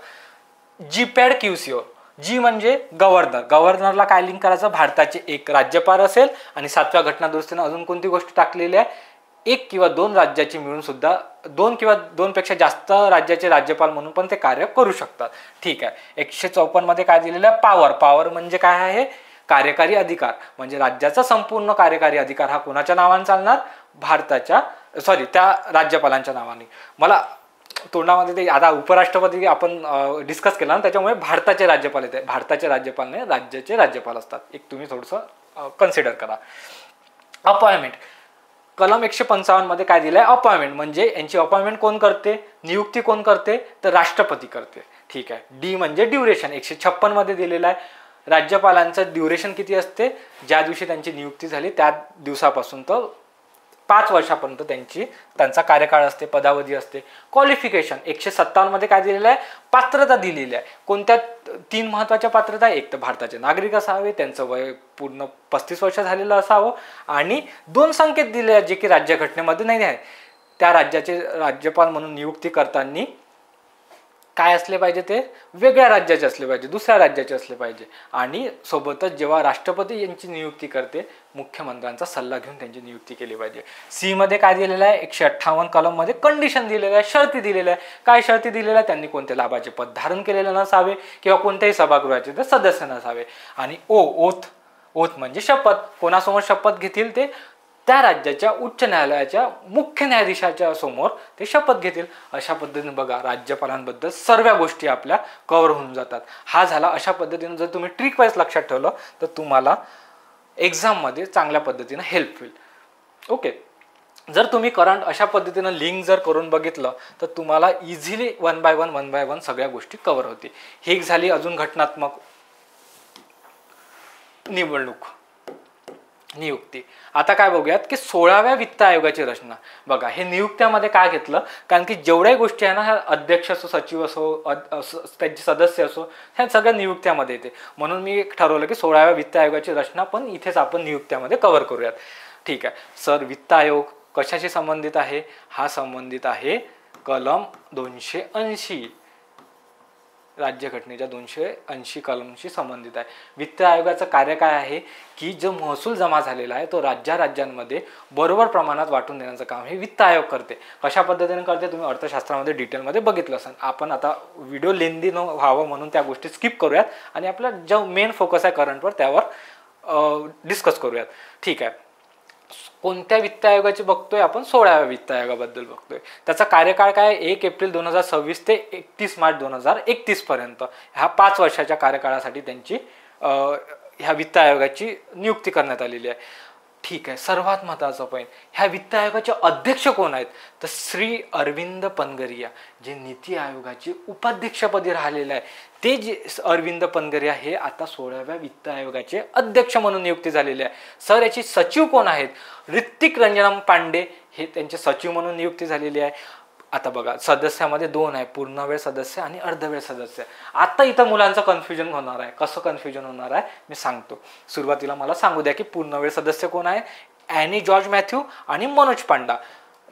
जीपॅड क्यूसीओ. जी म्हणजे गव्हर्नर. गव्हर्नरला काय लिंक करायचं, भारताचे एक राज्यपाल असेल. आणि 7व्या घटना दुरुस्तीनं अजून कोणती गोष्ट टाकलेली आहे, 1 किंवा 2 राज्याची मिळून सुद्धा 2 किंवा 2 पेक्षा जास्त राज्याचे राज्यपाल म्हणून पण ते कार्य करू शकतात. ठीक आहे. 154 मध्ये काय दिलेलं आहे, पॉवर म्हणजे काय आहे, कार्यकारी अधिकार. म्हणजे राज्याचा संपूर्ण कार्यकारी अधिकार हा कोणाच्या नावाने चालणार, त्या राज्यपालांच्या नावाने. मला तोंडामध्ये ते आता उपराष्ट्रपती आपण डिस्कस केला ना, त्याच्यामुळे भारताचे राज्यपाल येते. भारताचे राज्यपाल नाही, राज्याचे राज्यपाल असतात. एक तुम्ही थोडंसं कन्सिडर करा. अपॉइंटमेंट. कलम 155 मध्ये काय दिलंय, अपॉइंटमेंट म्हणजे यांची अपॉइंटमेंट कोण करते, नियुक्ती कोण करते, तर राष्ट्रपती करते. ठीक आहे. डी म्हणजे ड्युरेशन. 156 मध्ये दिलेला आहे. राज्यपालांचं ड्युरेशन किती असते, ज्या दिवशी त्यांची नियुक्ती झाली त्या दिवसापासून तर 5 वर्षापर्यंत त्यांचा कार्यकाळ असते, पदावधी असते. क्वालिफिकेशन 157 मध्ये काय दिलेलं आहे, पात्रता दिलेली आहे. कोणत्या 3 महत्त्वाच्या पात्रता, एक तर भारताचे नागरिक असावे, त्यांचं वय पूर्ण 35 वर्ष झालेलं असावं, आणि 2 संकेत दिले आहेत जे की राज्यघटनेमध्ये नाही आहे. त्या राज्याचे राज्यपाल म्हणून नियुक्ती करताना काय असले पाहिजे, ते वेगळ्या राज्याचे असले पाहिजे, दुसऱ्या राज्याचे असले पाहिजे. आणि सोबतच जेव्हा राष्ट्रपती यांची नियुक्ती करते, मुख्यमंत्र्यांचा सल्ला घेऊन त्यांची नियुक्ती केली पाहिजे. सी मध्ये काय दिलेलं आहे, 158 कलममध्ये कंडिशन दिलेलं आहे, शर्ती दिलेल्या आहे. काय शर्ती दिलेल्या आहे, त्यांनी कोणत्या लाभाचे पद धारण केलेले नसावे किंवा कोणत्याही सभागृहाचे ते सदस्य नसावे. आणि ओथ म्हणजे शपथ, कोणासमोर शपथ घेतील, ते त्या राज्याच्या उच्च न्यायालयाच्या मुख्य न्यायाधीशाच्या समोर ते शपथ घेतील. अशा पद्धतीने बघा, राज्यपालांबद्दल सर्व गोष्टी आपल्या कव्हर होऊन जातात. हा झाला. अशा पद्धतीने जर तुम्ही ट्रिक वाईज लक्षात ठेवलं तर तुम्हाला एक्झाममध्ये चांगल्या पद्धतीने हेल्प होईल. ओके, जर तुम्ही करंट अशा पद्धतीनं लिंक जर करून बघितलं तर तुम्हाला इझिली वन बाय वन सगळ्या गोष्टी कव्हर होतील. ही एक झाली अजून घटनात्मक नियुक्ती. आता काय बघूयात की 16व्या वित्त आयोगाची रचना. बघा, हे नियुक्त्यामध्ये काय घेतलं, कारण की जेवढ्या गोष्टी आहे ना, ह्या अध्यक्ष असो, सचिव असो, त्यांचे सदस्य असो, ह्या सगळ्या नियुक्त्यामध्ये येते. म्हणून मी ठरवलं की 16व्या वित्त आयोगाची रचना पण इथेच आपण नियुक्त्यामध्ये कव्हर करूयात. ठीक आहे सर, वित्त आयोग कशाशी संबंधित आहे? हा संबंधित आहे कलम 280, राज्यघटनेच्या 280 कलमशी संबंधित आहे. वित्त आयोगाचं कार्य काय आहे की जो महसूल जमा झालेला आहे तो राज्यांमध्ये बरोबर प्रमाणात वाटून देण्याचं काम हे वित्त आयोग करते. कशा पद्धतीने करते तुम्ही अर्थशास्त्रामध्ये डिटेलमध्ये बघितलं असेल. आपण आता व्हिडिओ लेंदी न व्हावं म्हणून त्या गोष्टी स्किप करूयात आणि आपला जो मेन फोकस आहे करंटवर त्यावर डिस्कस करूयात. ठीक आहे, कोणत्या वित्त आयोगाची बघतोय आपण? 16व्या वित्त आयोगाबद्दल बघतोय. त्याचा कार्यकाळ काय? 1 एप्रिल 2026 ते 31 मार्च 2031 पर्यंत. ह्या 5 वर्षाच्या कार्यकाळासाठी त्यांची ह्या वित्त आयोगाची नियुक्ती करण्यात आलेली आहे. ठीक आहे, सर्वात महत्त्वाचा पॉईंट, ह्या वित्त आयोगाचे अध्यक्ष कोण आहेत? तर श्री अरविंद पनगरिया, जे नीती आयोगाचे उपाध्यक्षपदी राहिलेले आहे. ते जे अरविंद पनगरिया हे आता 16व्या वित्त आयोगाचे अध्यक्ष म्हणून नियुक्ती झालेले आहे. सर, याची सचिव कोण आहेत? ऋतिक रंजन पांडे हे त्यांचे सचिव म्हणून नियुक्ती झालेली आहे. आता बघा, सदस्यामध्ये 2 आहे, पूर्णवेळ सदस्य आणि अर्धवेळ सदस्य. आता इथं मुलांचं कन्फ्युजन होणार आहे. कसं कन्फ्युजन होणार आहे मी सांगतो. सुरुवातीला मला सांगू द्या की पूर्णवेळ सदस्य कोण आहे? ॲनी जॉर्ज मॅथ्यू आणि मनोज पांडा.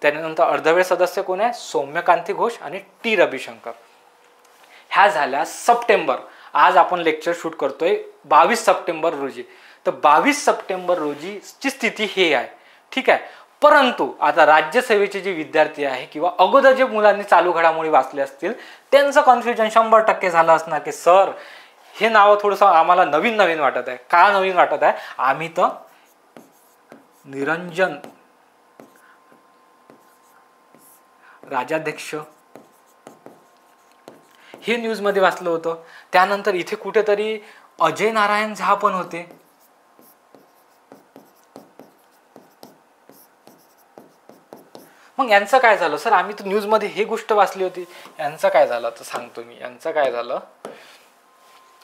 त्यानंतर अर्धवेळ सदस्य कोण आहे? सौम्यकांती घोष आणि टी रविशंकर. ह्या झाल्या सप्टेंबर. आज आपण लेक्चर शूट करतोय 22 सप्टेंबर रोजी. तर 22 सप्टेंबर रोजीची स्थिती हे आहे. ठीक आहे, परंतु आता राज्यसेवेचे जे विद्यार्थी आहे किंवा अगोदर जे मुलांनी चालू घडामोडी वाचले असतील त्यांचं कन्फ्युजन 100% झालं असणार की सर, हे नाव थोडंसं आम्हाला नवीन वाटत आहे. का नवीन वाटत आहे? आम्ही तर निरंजन राजाध्यक्ष हे न्यूजमध्ये वाचलं होतं. त्यानंतर इथे कुठेतरी अजय नारायण झा पण होते. मग यांचं काय झालं? सर, आम्ही तर न्यूजमध्ये ही गोष्ट वाचली होती. यांचं काय झालं तर सांगतो मी. यांचं काय झालं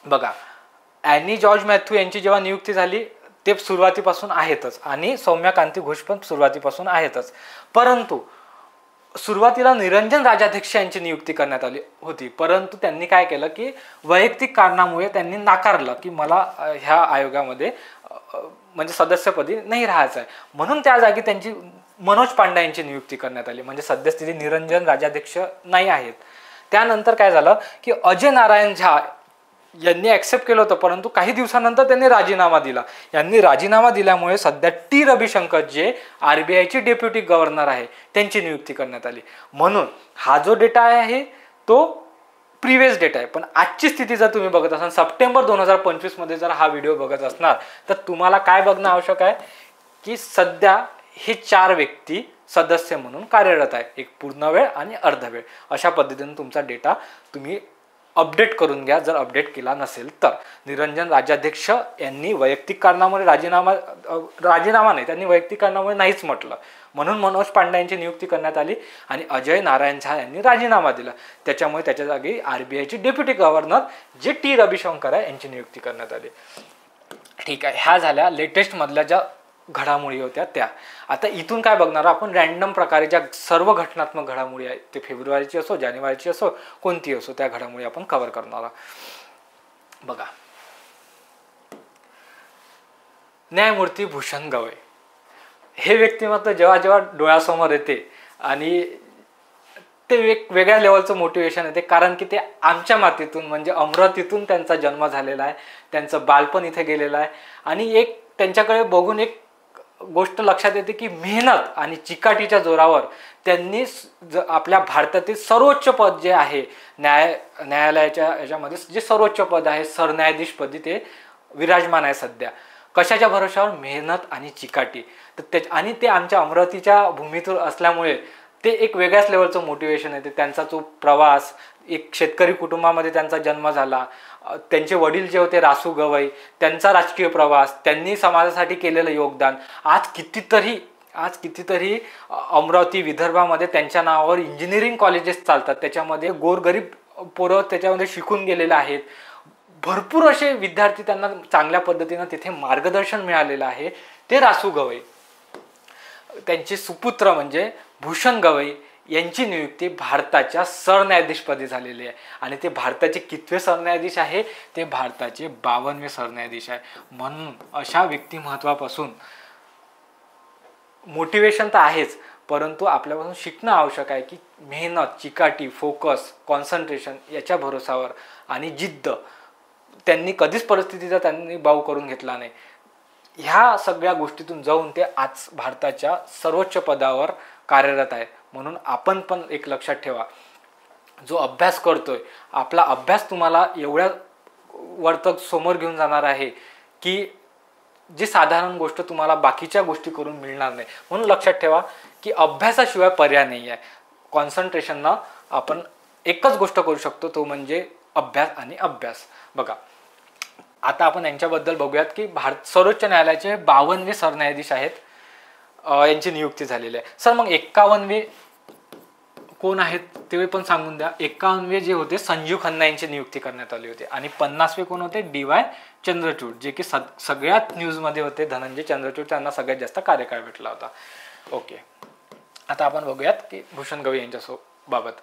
बघा, ॲनी जॉर्ज मॅथ्यू यांची जेव्हा नियुक्ती झाली ते सुरुवातीपासून आहेतच आणि सौम्यकांती घोष पण सुरुवातीपासून आहेतच. परंतु सुरुवातीला निरंजन राजाध्यक्ष यांची नियुक्ती करण्यात आली होती. परंतु त्यांनी काय केलं की वैयक्तिक कारणामुळे त्यांनी नाकारलं की मला ह्या आयोगामध्ये म्हणजे सदस्यपदी नाही राहायचं आहे. म्हणून त्या जागी त्यांची मनोज पांडा यांची नियुक्ती करण्यात आली. म्हणजे सद्यस्थिती निरंजन राजाध्यक्ष नाही आहेत. त्यानंतर काय झालं की अजय नारायण झा यांनी ॲक्सेप्ट केलं होतं, परंतु काही दिवसानंतर त्यांनी राजीनामा दिला. यांनी राजीनामा दिल्यामुळे सध्या टी रविशंकर जे RBIचे डेप्युटी गव्हर्नर आहे त्यांची नियुक्ती करण्यात आली. म्हणून हा जो डेटा आहे तो प्रिव्हियस डेटा आहे. पण आजची स्थिती जर तुम्ही बघत असाल, सप्टेंबर 2025 मध्ये जर हा व्हिडिओ बघत असणार तर तुम्हाला काय बघणं आवश्यक आहे की सध्या हे 4 व्यक्ती सदस्य म्हणून कार्यरत आहे, एक पूर्णवेळ आणि अर्धवेळ. अशा पद्धतीने तुमचा डेटा तुम्ही अपडेट करून घ्या जर अपडेट केला नसेल तर. निरंजन राजाध्यक्ष यांनी वैयक्तिक कारणामुळे राजीनामा नाही, त्यांनी वैयक्तिक कारणामुळे नाहीच म्हटलं, म्हणून मनोज पांडा यांची नियुक्ती करण्यात आली आणि अजय नारायण झा यांनी राजीनामा दिला. त्याच्यामुळे त्याच्या जागी RBIचे डेप्युटी गव्हर्नर जे टी रविशंकर आहे यांची नियुक्ती करण्यात आली. ठीक आहे, ह्या झाल्या लेटेस्ट मधल्या ज्या घडामोडी होत्या त्या. आता इथून काय बघणार आपण? रँडम प्रकारे ज्या सर्व घटनात्मक घडामोडी आहेत, ते फेब्रुवारीची असो, जानेवारीची असो, कोणती असो, त्या घडामोडी आपण कव्हर करणार. बघा, न्यायमूर्ती भूषण गवई हे व्यक्तिमत्व जेव्हा जेव्हा डोळ्यासमोर येते आणि ते वेगळ्या लेवलचं मोटिवेशन येते, कारण की ते आमच्या मातीतून म्हणजे अमरावतीतून त्यांचा जन्म झालेला आहे, त्यांचं बालपण इथे गेलेलं आहे. आणि एक त्यांच्याकडे बघून एक गोष्ट लक्षात येते की मेहनत आणि चिकाटीच्या जोरावर त्यांनी आपल्या भारतातील सर्वोच्च पद जे आहे न्यायालयाच्या याच्यामध्ये जे सर्वोच्च पद आहे सरन्यायाधीशपदी ते विराजमान आहे सध्या. कशाच्या भरोशावर? मेहनत आणि चिकाटी. तर आणि ते आमच्या अमरावतीच्या भूमीतून असल्यामुळे ते एक वेगळ्याच लेवलचं मोटिवेशन येते. त्यांचा जो प्रवास, एक शेतकरी कुटुंबामध्ये त्यांचा जन्म झाला, त्यांचे वडील जे होते रासू गवई, त्यांचा राजकीय प्रवास, त्यांनी समाजासाठी केलेलं योगदान, आज कितीतरी अमरावती विदर्भामध्ये त्यांच्या नावावर इंजिनिअरिंग कॉलेजेस चालतात, त्याच्यामध्ये गोरगरीब पोरं त्याच्यामध्ये शिकून गेलेले आहेत. भरपूर असे विद्यार्थी त्यांना चांगल्या पद्धतीनं तिथे मार्गदर्शन मिळालेलं आहे. ते रासू गवई, त्यांचे सुपुत्र म्हणजे भूषण गवई यांची नियुक्ती भारताच्या सरन्यायाधीशपदी झालेली आहे. आणि ते भारताचे कितवे सरन्यायाधीश आहे? ते भारताचे 52वे सरन्यायाधीश आहे. म्हणून अशा व्यक्तिमत्वापासून मोटिवेशन तर आहेच, परंतु आपल्यापासून शिकणं आवश्यक आहे की मेहनत, चिकाटी, फोकस, कॉन्सन्ट्रेशन याच्या भरोसावर आणि जिद्द, त्यांनी कधीच परिस्थितीचा त्यांनी बाऊ करून घेतला नाही. ह्या सगळ्या गोष्टीतून जाऊन ते आज भारताच्या सर्वोच्च पदावर कार्यरत आहे. म्हणून आपण पण एक लक्षात ठेवा, जो अभ्यास करतोय, आपला अभ्यास तुम्हाला एवढ्या वरतक समोर घेऊन जाणार आहे की जी साधारण गोष्ट तुम्हाला बाकीच्या गोष्टी करून मिळणार नाही. म्हणून लक्षात ठेवा की अभ्यासाशिवाय पर्याय नाही आहे. कॉन्सन्ट्रेशननं आपण एकच गोष्ट करू शकतो, तो म्हणजे अभ्यास आणि अभ्यास. बघा, आता आपण यांच्याबद्दल बघूयात की भारत सर्वोच्च न्यायालयाचे 52वे सरन्यायाधीश आहेत, यांची नियुक्ती झालेली आहे. सर मग 51वे कोण आहेत ते पण सांगून द्या. 51वे जे होते संजीव खन्ना यांची नियुक्ती करण्यात आली होती. आणि 50वे कोण होते? DY चंद्रचूड, जे की सगळ्यात न्यूजमध्ये होते. धनंजय चंद्रचूड, त्यांना सगळ्यात जास्त कार्यकाळ भेटला होता. ओके, आता आपण बघूयात की भूषण गवई यांच्या बाबत.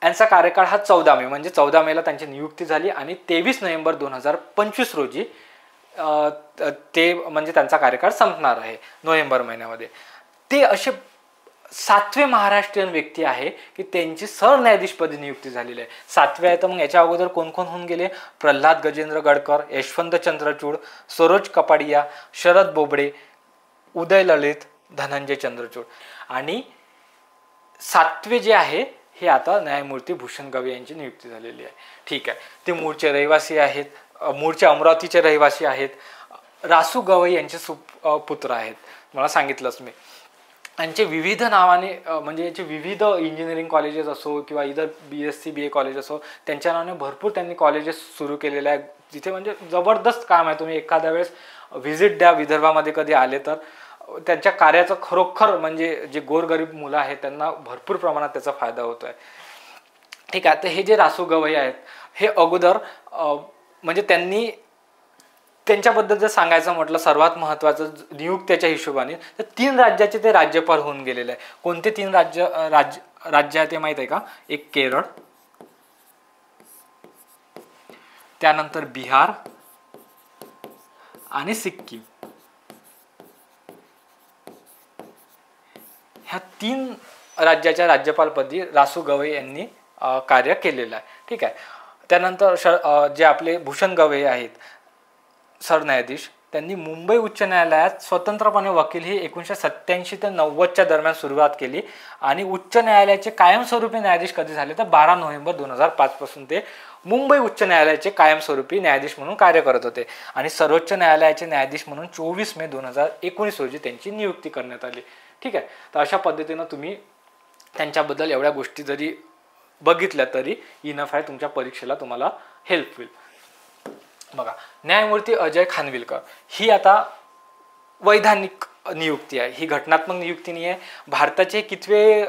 यांचा कार्यकाळ हा 14 मे म्हणजे 14 मेला त्यांची नियुक्ती झाली आणि 23 नोव्हेंबर 2025 रोजी ते म्हणजे त्यांचा कार्यकाळ संपणार आहे नोव्हेंबर महिन्यामध्ये. ते असे 7वे महाराष्ट्रीयन व्यक्ती आहे की त्यांची सरन्यायाधीशपदी नियुक्ती झालेली आहे. 7वे आहे. तर मग याच्या अगोदर कोण कोण होऊन गेले? प्रल्हाद गजेंद्र गडकर, यशवंत चंद्रचूड, सरोज कपाडिया, शरद बोबडे, उदय ललित, धनंजय चंद्रचूड. आणि 7वे जे आहे हे आता न्यायमूर्ती भूषण गवई यांची नियुक्ती झालेली आहे. ठीक आहे, ते मूळचे रहिवासी आहेत, मूळचे अमरावतीचे रहिवासी आहेत. रासू गवई यांचे पुत्र आहेत, मला सांगितलंच मी. यांचे विविध नावाने म्हणजे याचे विविध इंजिनिअरिंग कॉलेजेस असो किंवा इतर BSc BA कॉलेज असो, त्यांच्या नावाने भरपूर त्यांनी कॉलेजेस सुरू केलेले आहेत, जिथे म्हणजे जबरदस्त काम आहे. तुम्ही एखाद्या वेळेस व्हिजिट द्या विदर्भामध्ये कधी आले तर. त्यांच्या कार्याचं खरोखर म्हणजे जे गोरगरीब मुलं आहेत त्यांना भरपूर प्रमाणात त्याचा फायदा होतो आहे. ठीक आहे, तर हे जे रासू गवई आहेत हे अगोदर म्हणजे त्यांच्याबद्दल जर सांगायचं म्हटलं सर्वात महत्त्वाचं नियुक्त्याच्या हिशोबाने तर 3 राज्याचे ते राज्यपाल होऊन गेलेले आहे. कोणते 3 राज्य आहे ते माहीत आहे का? एक केरळ, त्यानंतर बिहार आणि सिक्कीम. ह्या 3 राज्याच्या राज्यपालपदी रासू गवई यांनी कार्य केलेलं आहे. ठीक आहे, त्यानंतर जे आपले भूषण गवई आहेत सरन्यायाधीश, त्यांनी मुंबई उच्च न्यायालयात स्वतंत्रपणे वकील ही 1987 ते 90च्या दरम्यान सुरुवात केली. आणि उच्च न्यायालयाचे कायमस्वरूपी न्यायाधीश कधी झाले तर 12 नोव्हेंबर 2005 पासून ते मुंबई उच्च न्यायालयाचे कायमस्वरूपी न्यायाधीश म्हणून कार्य करत होते. आणि सर्वोच्च न्यायालयाचे न्यायाधीश म्हणून 24 मे 2019 रोजी त्यांची नियुक्ती करण्यात आली. ठीक आहे, तर अशा पद्धतीनं तुम्ही त्यांच्याबद्दल एवढ्या गोष्टी जरी बघितल्या तरी इनफ आहे, तुमच्या परीक्षेला तुम्हाला हेल्प होईल. बघा, न्यायमूर्ती अजय खानविलकर ही आता वैधानिक नियुक्ती आहे, ही घटनात्मक नियुक्ती नाही आहे. भारताचे कितवे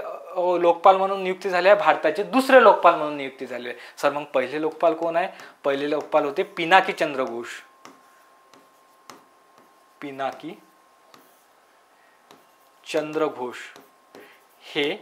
लोकपाल म्हणून नियुक्ती झाले आहे? भारताचे 2रे लोकपाल म्हणून नियुक्ती झाले आहे. सर मग पहिले लोकपाल कोण आहे? पहिले लोकपाल होते पिनाकी चंद्र घोष. पिनाकी चंद्र घोष हे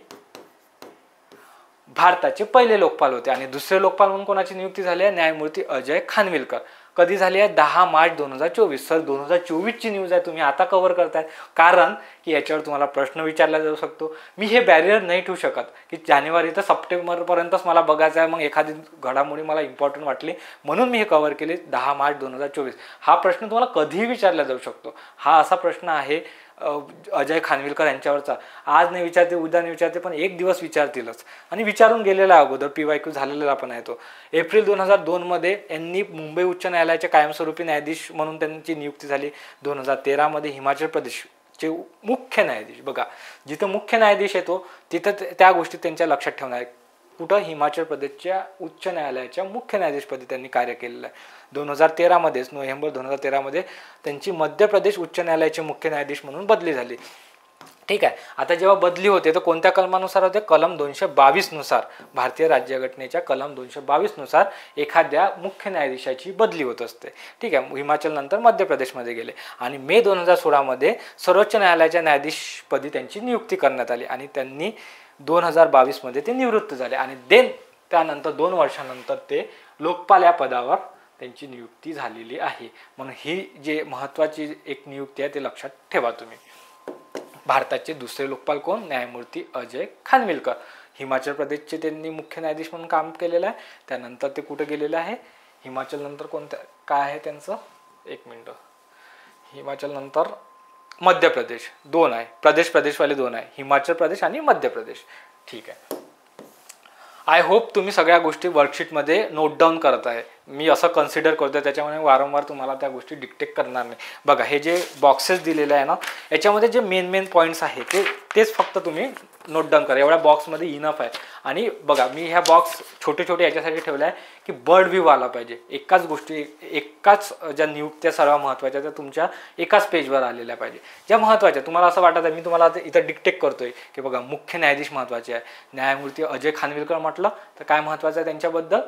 भारताचे पहिले लोकपाल होते. आणि 2रे लोकपाल म्हणून कोणाची नियुक्ती झाली आहे? न्यायमूर्ती अजय खानविलकर. कधी झाली आहे? 10 मार्च 2024. सर 2024ची न्यूज आहे, तुम्ही आता कव्हर करताय. कारण की याच्यावर तुम्हाला प्रश्न विचारला जाऊ शकतो. मी हे बॅरियर नाही ठेवू शकत की जानेवारी तर सप्टेंबरपर्यंतच मला बघायचं आहे, मग एखादी घडामोडी मला इम्पॉर्टंट वाटली म्हणून मी हे कव्हर केले 10 मार्च 2024. हा प्रश्न तुम्हाला कधीही विचारला जाऊ शकतो. हा असा प्रश्न आहे अजय खानविलकर यांच्यावरचा. आज नाही विचारते, उद्या नाही विचारते, पण एक दिवस विचारतीलच. आणि विचारून गेलेला अगोदर PYQ झालेला पण आहे तो. एप्रिल 2002मध्ये यांनी मुंबई उच्च न्यायालयाचे कायमस्वरूपी न्यायाधीश म्हणून त्यांची नियुक्ती झाली. 2013मध्ये हिमाचल प्रदेशचे मुख्य न्यायाधीश. बघा, जिथं मुख्य न्यायाधीश येतो तिथं त्या गोष्टी त्यांच्या लक्षात ठेवणार आहे. कुठं? हिमाचल प्रदेशच्या उच्च न्यायालयाच्या मुख्य न्यायाधीशपदी त्यांनी कार्य केलेलं आहे. 2013मध्येच, नोव्हेंबर 2013मध्ये त्यांची मध्य प्रदेश उच्च न्यायालयाचे मुख्य न्यायाधीश म्हणून बदली झाली. ठीक आहे. आता जेव्हा बदली होते तर कोणत्या कलमानुसार होते? कलम 222 नुसार, भारतीय राज्यघटनेच्या कलम 222 नुसार एखाद्या मुख्य न्यायाधीशाची बदली होत असते. ठीक आहे. हिमाचल नंतर मध्य प्रदेशमध्ये गेले आणि मे 2016मध्ये सर्वोच्च न्यायालयाच्या न्यायाधीशपदी त्यांची नियुक्ती करण्यात आली आणि त्यांनी 2022मध्ये ते निवृत्त झाले आणि त्यानंतर 2 वर्षानंतर ते लोकपाल या पदावर त्यांची नियुक्ती झालेली आहे. म्हणून ही जे महत्त्वाची एक नियुक्ती आहे ते लक्षात ठेवा तुम्ही. भारताचे दुसरे लोकपाल कोण? न्यायमूर्ती अजय खानविलकर. हिमाचल प्रदेशचे त्यांनी मुख्य न्यायाधीश म्हणून काम केलेलं आहे. त्यानंतर ते कुठे गेलेलं आहे? हिमाचल नंतर काय आहे त्यांचं? एक मिनिट. हिमाचल नंतर मध्य प्रदेश 2 आहे. प्रदेशवाले 2 आहे, हिमाचल प्रदेश आणि मध्य प्रदेश. ठीक आहे. आय होप तुम्ही सगळ्या गोष्टी वर्कशीटमध्ये नोट डाऊन करत आहे. मी असं कन्सिडर करतो, त्याच्यामुळे वारंवार तुम्हाला त्या गोष्टी डिक्टेट करणार नाही. बघा, हे जे बॉक्सेस दिलेले आहे ना, याच्यामध्ये जे मेन पॉईंट्स आहे तेच फक्त तुम्ही नोट डाऊन करा. एवढ्या बॉक्समध्ये इनफ आहे. आणि बघा, मी ह्या बॉक्स छोटे याच्यासाठी ठेवले आहे की बर्ड व्ह्यू आला पाहिजे. एकाच गोष्टी, एकाच ज्या नियुक्त्या सर्व महत्त्वाच्या त्या तुमच्या एकाच पेजवर आलेल्या पाहिजे. ज्या महत्त्वाच्या तुम्हाला असं वाटत आहे, मी तुम्हाला इथं डिक्टेट करतोय की बघा, मुख्य न्यायाधीश महत्त्वाचे आहे. न्यायमूर्ती अजय खानविलकर म्हटलं तर काय महत्त्वाचं आहे त्यांच्याबद्दल?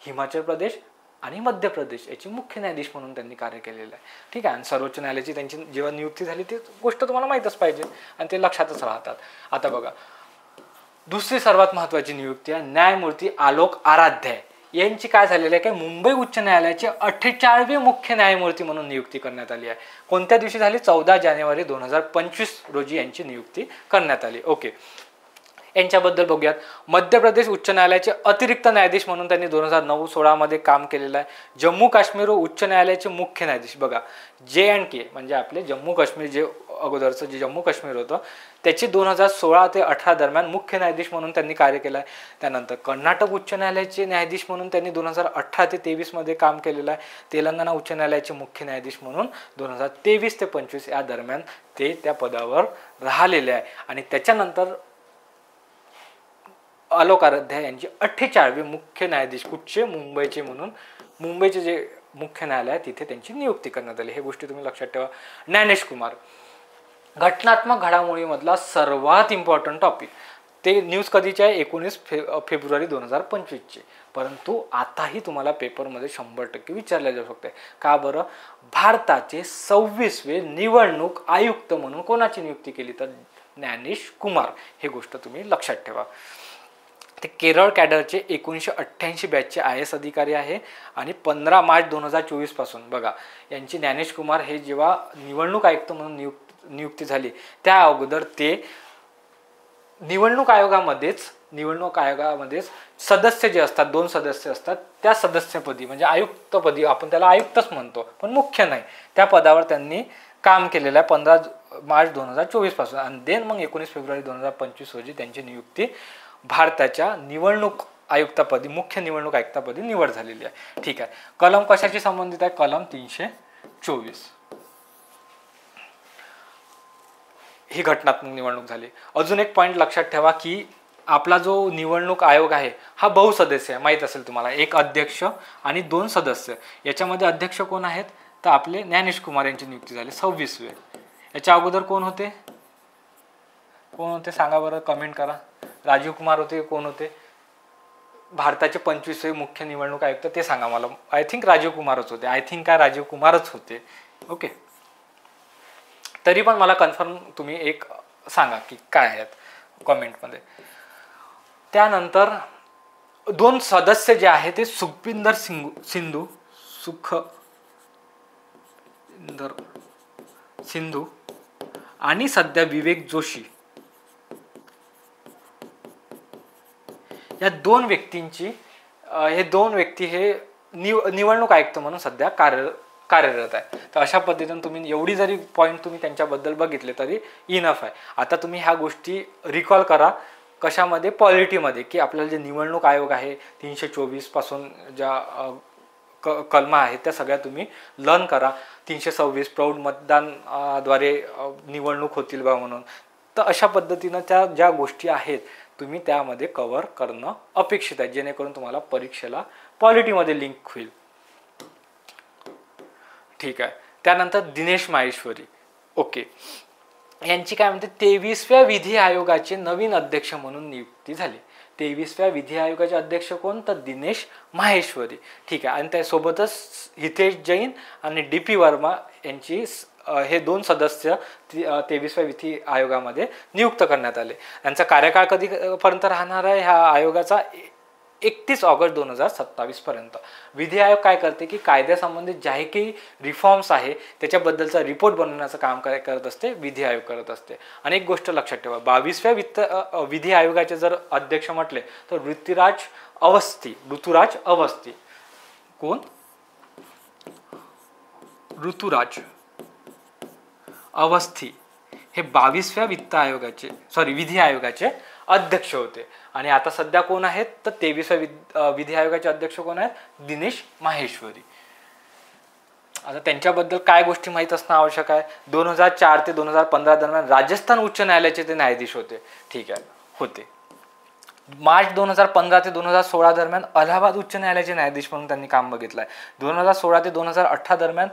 हिमाचल प्रदेश आणि मध्य प्रदेश याची मुख्य न्यायाधीश म्हणून त्यांनी कार्य केलेलं आहे. ठीक आहे. आणि सर्वोच्च न्यायालयाची त्यांची जेव्हा नियुक्ती झाली ती गोष्ट तुम्हाला माहीतच पाहिजे आणि ते लक्षातच राहतात. आता बघा, दुसरी सर्वात महत्त्वाची नियुक्ती आहे न्यायमूर्ती आलोक आराध्य यांची. काय झालेलं आहे की मुंबई उच्च न्यायालयाचे 48वे मुख्य न्यायमूर्ती म्हणून नियुक्ती करण्यात आली आहे. कोणत्या दिवशी झाली? 14 जानेवारी 2025 रोजी यांची नियुक्ती करण्यात आली. ओके. यांच्याबद्दल बघूयात. मध्य प्रदेश उच्च न्यायालयाचे अतिरिक्त न्यायाधीश म्हणून त्यांनी 2009-16मध्ये काम केलेलं आहे. जम्मू काश्मीर उच्च न्यायालयाचे मुख्य न्यायाधीश. बघा, JNK म्हणजे आपले जम्मू काश्मीर, जे अगोदरचं जे जम्मू काश्मीर होतं त्याचे 2016 ते 18 दरम्यान मुख्य न्यायाधीश म्हणून त्यांनी कार्य केलं आहे. त्यानंतर कर्नाटक उच्च न्यायालयाचे न्यायाधीश म्हणून त्यांनी 2018 ते 23मध्ये काम केलेलं आहे. तेलंगणा उच्च न्यायालयाचे मुख्य न्यायाधीश म्हणून 2023 ते 25 या दरम्यान ते त्या पदावर राहिलेले आहे. आणि त्याच्यानंतर आलोक आराध्य यांची 48वे मुख्य न्यायाधीश कुठचे? मुंबईचे म्हणून, मुंबईचे जे मुख्य न्यायालय आहे तिथे त्यांची नियुक्ती करण्यात आली. हे गोष्टी तुम्ही लक्षात ठेवा. ज्ञानेश कुमार, घटनात्मक घडामोडीमधला सर्वात इम्पॉर्टंट टॉपिक. ते न्यूज कधीचे आहे? 19 फेब्रुवारी 2025चे. परंतु आताही तुम्हाला पेपरमध्ये 100% विचारले जाऊ शकते. का बरं? भारताचे 26वे निवडणूक आयुक्त म्हणून कोणाची नियुक्ती केली? तर ज्ञानेश कुमार. ही गोष्ट तुम्ही लक्षात ठेवा. ते केरळ कॅडरचे 1988 बॅचचे IAS अधिकारी आहे आणि 15 मार्च 2024 पासून बघा, यांची ज्ञानेश कुमार हे जेव्हा निवडणूक आयुक्त म्हणून नियुक्ती झाली त्या अगोदर ते निवडणूक आयोगामध्येच सदस्य जे असतात, 2 सदस्य असतात, त्या सदस्यपदी म्हणजे आयुक्तपदी, आपण त्याला आयुक्तच म्हणतो पण मुख्य नाही, त्या पदावर त्यांनी काम केलेलं आहे 15 मार्च 2024 पासून. आणि देन मग 19 फेब्रुवारी 2025 रोजी त्यांची नियुक्ती भारताच्या निवडणूक आयुक्तपदी, मुख्य निवडणूक आयुक्तपदी निवड झालेली आहे. ठीक आहे. कलम कशाशी संबंधित आहे? कलम 324. ही घटनात्मक निवडणूक झाली. अजून एक पॉईंट लक्षात ठेवा की आपला जो निवडणूक आयोग आहे हा बहुसदस्य आहे. माहीत असेल तुम्हाला, 1 अध्यक्ष आणि 2 सदस्य. याच्यामध्ये अध्यक्ष कोण आहेत? तर आपले ज्ञानेश कुमार यांची नियुक्ती झाली 26वे. याच्या अगोदर कोण होते सांगा बरं, कमेंट करा. राजीव कुमार होते. कोण होते? भारताचे 25वे मुख्य निवडणूक आयुक्त, ते सांगा मला. आय थिंक राजीव कुमारच होते. ओके. तरी पण मला कन्फर्म तुम्ही एक सांगा की काय आहेत कमेंटमध्ये. त्यानंतर 2 सदस्य जे आहे ते सुखबिंदर सिंधू सिंधू आणि सध्या विवेक जोशी या दोन व्यक्तींची हे दोन व्यक्ती हे निवडणूक आयुक्त म्हणून सध्या कार्यरत आहे. तर अशा पद्धतीने तुम्ही एवढी जरी पॉईंट तुम्ही त्यांच्याबद्दल बघितले तरी इनफ आहे. आता तुम्ही ह्या गोष्टी रिकॉल करा कशामध्ये, पॉलिटीमध्ये, की आपल्याला जे निवडणूक आयोग आहे 324 पासून ज्या कलमा आहेत त्या सगळ्या तुम्ही लर्न करा. 326 प्रौढ मतदानद्वारे निवडणूक होतील बा म्हणून. तर अशा पद्धतीनं त्या ज्या गोष्टी आहेत तुम्ही त्यामध्ये कव्हर करणं अपेक्षित आहे, जेणेकरून तुम्हाला परीक्षेला पॉलिटीमध्ये लिंक होईल. ठीक आहे. त्यानंतर दिनेश माहेश्वरी, ओके, यांची काय म्हणते 23व्या विधी आयोगाचे नवीन अध्यक्ष म्हणून नियुक्ती झाली. 23व्या विधी आयोगाचे अध्यक्ष कोण, तर दिनेश माहेश्वरी. ठीक आहे. आणि त्यासोबतच हितेश जैन आणि DP वर्मा यांची हे दोन सदस्य 23व्या विधी आयोगामध्ये नियुक्त करण्यात आले. यांचा कार्यकाळ कधीपर्यंत राहणार आहे ह्या आयोगाचा, 31 ऑगस्ट 2027 पर्यंत. विधी आयोग काय करते की कायद्यासंबंधित ज्याही काही रिफॉर्म्स आहे त्याच्याबद्दलचा रिपोर्ट बनवण्याचं काम करत असते, विधी आयोग करत असते. आणि एक गोष्ट लक्षात ठेवा, 22व्या विधी आयोगाचे जर अध्यक्ष म्हटले तर ऋतुराज अवस्थी. कोण, ऋतुराज अवस्थी हे 22व्या विधी आयोगाचे अध्यक्ष होते. आणि आता सध्या कोण आहेत तर 23व्या विधी आयोगाचे अध्यक्ष कोण आहेत, दिनेश माहेश्वरी. आता त्यांच्याबद्दल काय गोष्टी माहीत असणं आवश्यक आहे. 2004 ते 2015 दरम्यान राजस्थान उच्च न्यायालयाचे ते न्यायाधीश होते. ठीक आहे, होते. मार्च 2015 ते 2016 दरम्यान अलाहाबाद उच्च न्यायालयाचे न्यायाधीश म्हणून त्यांनी काम बघितलं आहे. 2016 ते 2018 दरम्यान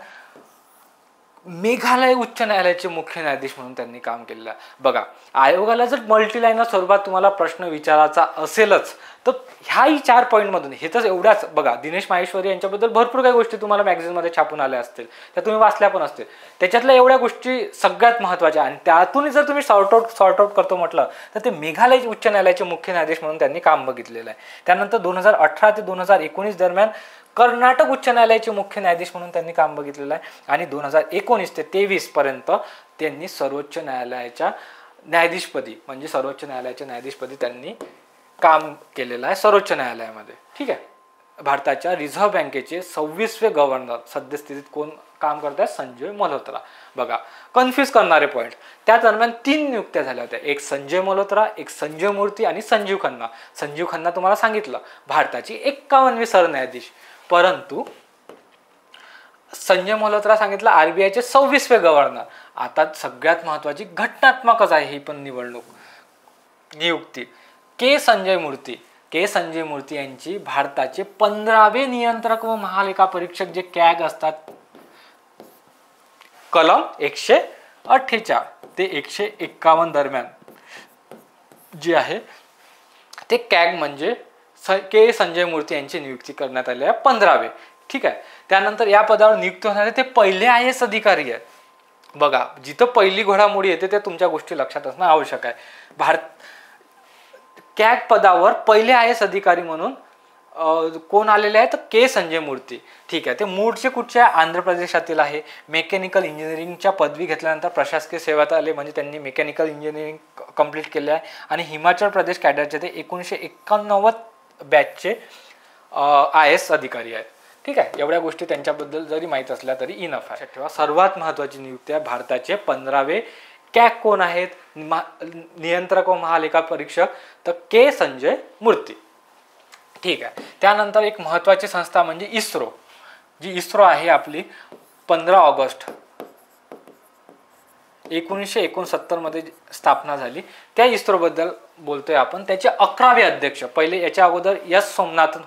मेघालय उच्च न्यायालयाचे मुख्य न्यायाधीश म्हणून त्यांनी काम केलेलं आहे. बघा, आयोगाला जर मल्टीलाईनर स्वरूपात तुम्हाला प्रश्न विचारायचा असेलच तर ह्याही 4 पॉईंटमधून, हे तर एवढ्याच, बघा दिनेश माहेश्वरी यांच्याबद्दल भरपूर काही गोष्टी तुम्हाला मॅगझिनमध्ये छापून आल्या असतील, त्या तुम्ही वाचल्या पण असतील. त्याच्यातल्या एवढ्या गोष्टी सगळ्यात महत्त्वाच्या, आणि त्यातून जर तुम्ही सॉर्ट आउट करतो म्हटलं तर ते मेघालय उच्च न्यायालयाचे मुख्य न्यायाधीश म्हणून त्यांनी काम बघितलेलं आहे. त्यानंतर 2018 ते 2019 दरम्यान कर्नाटक उच्च न्यायालयाचे मुख्य न्यायाधीश म्हणून त्यांनी काम बघितलेलं आहे. आणि 2019 ते 2023 पर्यंत त्यांनी सर्वोच्च न्यायालयाच्या न्यायाधीशपदी, म्हणजे सर्वोच्च न्यायालयाच्या न्यायाधीशपदी त्यांनी काम केलेलं आहे सर्वोच्च न्यायालयामध्ये. ठीक आहे. भारताच्या रिझर्व्ह बँकेचे 26वे गव्हर्नर सद्यस्थितीत कोण काम करतात, संजय मल्होत्रा. बघा, कन्फ्यूज करणारे पॉईंट, त्या दरम्यान 3 नियुक्त्या झाल्या होत्या, एक संजय मल्होत्रा, एक संजय मूर्ती आणि संजीव खन्ना. संजीव खन्ना तुम्हाला सांगितलं भारताची 51वी सरन्यायाधीश, परंतु संजय मल्होत्रा सांगितलं RBIचे 26वे गव्हर्नर. आता सगळ्यात महत्त्वाची घटनात्मकच आहे ही पण नियुक्ती. के संजय मूर्ती यांची भारताचे 15वे नियंत्रक व महालेखा परीक्षक जे कॅग असतात, कलम 148 ते 151 दरम्यान जे आहे ते कॅग म्हणजे के संजय मूर्ती यांची नियुक्ती करण्यात आली आहे 15वे. ठीक आहे. त्यानंतर या पदावर नियुक्त होणारे ते पहिले IAS अधिकारी आहेत. बघा, जिथं पहिली घडामोडी येते ते तुमच्या गोष्टी लक्षात असणं आवश्यक आहे. कॅग पदावर पहिले IAS अधिकारी म्हणून कोण आलेले आहेत तर के संजय मूर्ती. ठीक आहे. ते मूळचे कुठचे, आंध्र प्रदेशातील आहे. मेकॅनिकल इंजिनिअरिंगच्या पदवी घेतल्यानंतर प्रशासकीय सेवेत आले, म्हणजे त्यांनी मेकॅनिकल इंजिनिअरिंग कंप्लीट केले आहे. आणि हिमाचल प्रदेश कॅडरचे ते 1991 बॅचचे IAS अधिकारी आहेत. ठीक आहे. एवढ्या गोष्टी त्यांच्याबद्दल जरी माहीत असल्या तरी इनफ आहे. ठेवा, सर्वात महत्त्वाची नियुक्ती आहे भारताचे 15वे कॅग कोण आहेत, नियंत्रक व महालेखा परीक्षक, तर के संजय मूर्ती. ठीक आहे. त्यानंतर एक महत्त्वाची संस्था म्हणजे इस्रो. जी इस्रो आहे आपली 15 ऑगस्ट 1969 मध्ये स्थापना झाली. त्या इस्रोबद्दल बोलतोय आपण. त्याचे 11वे अध्यक्ष, पहिले याच्या अगोदर एस सोमनाथन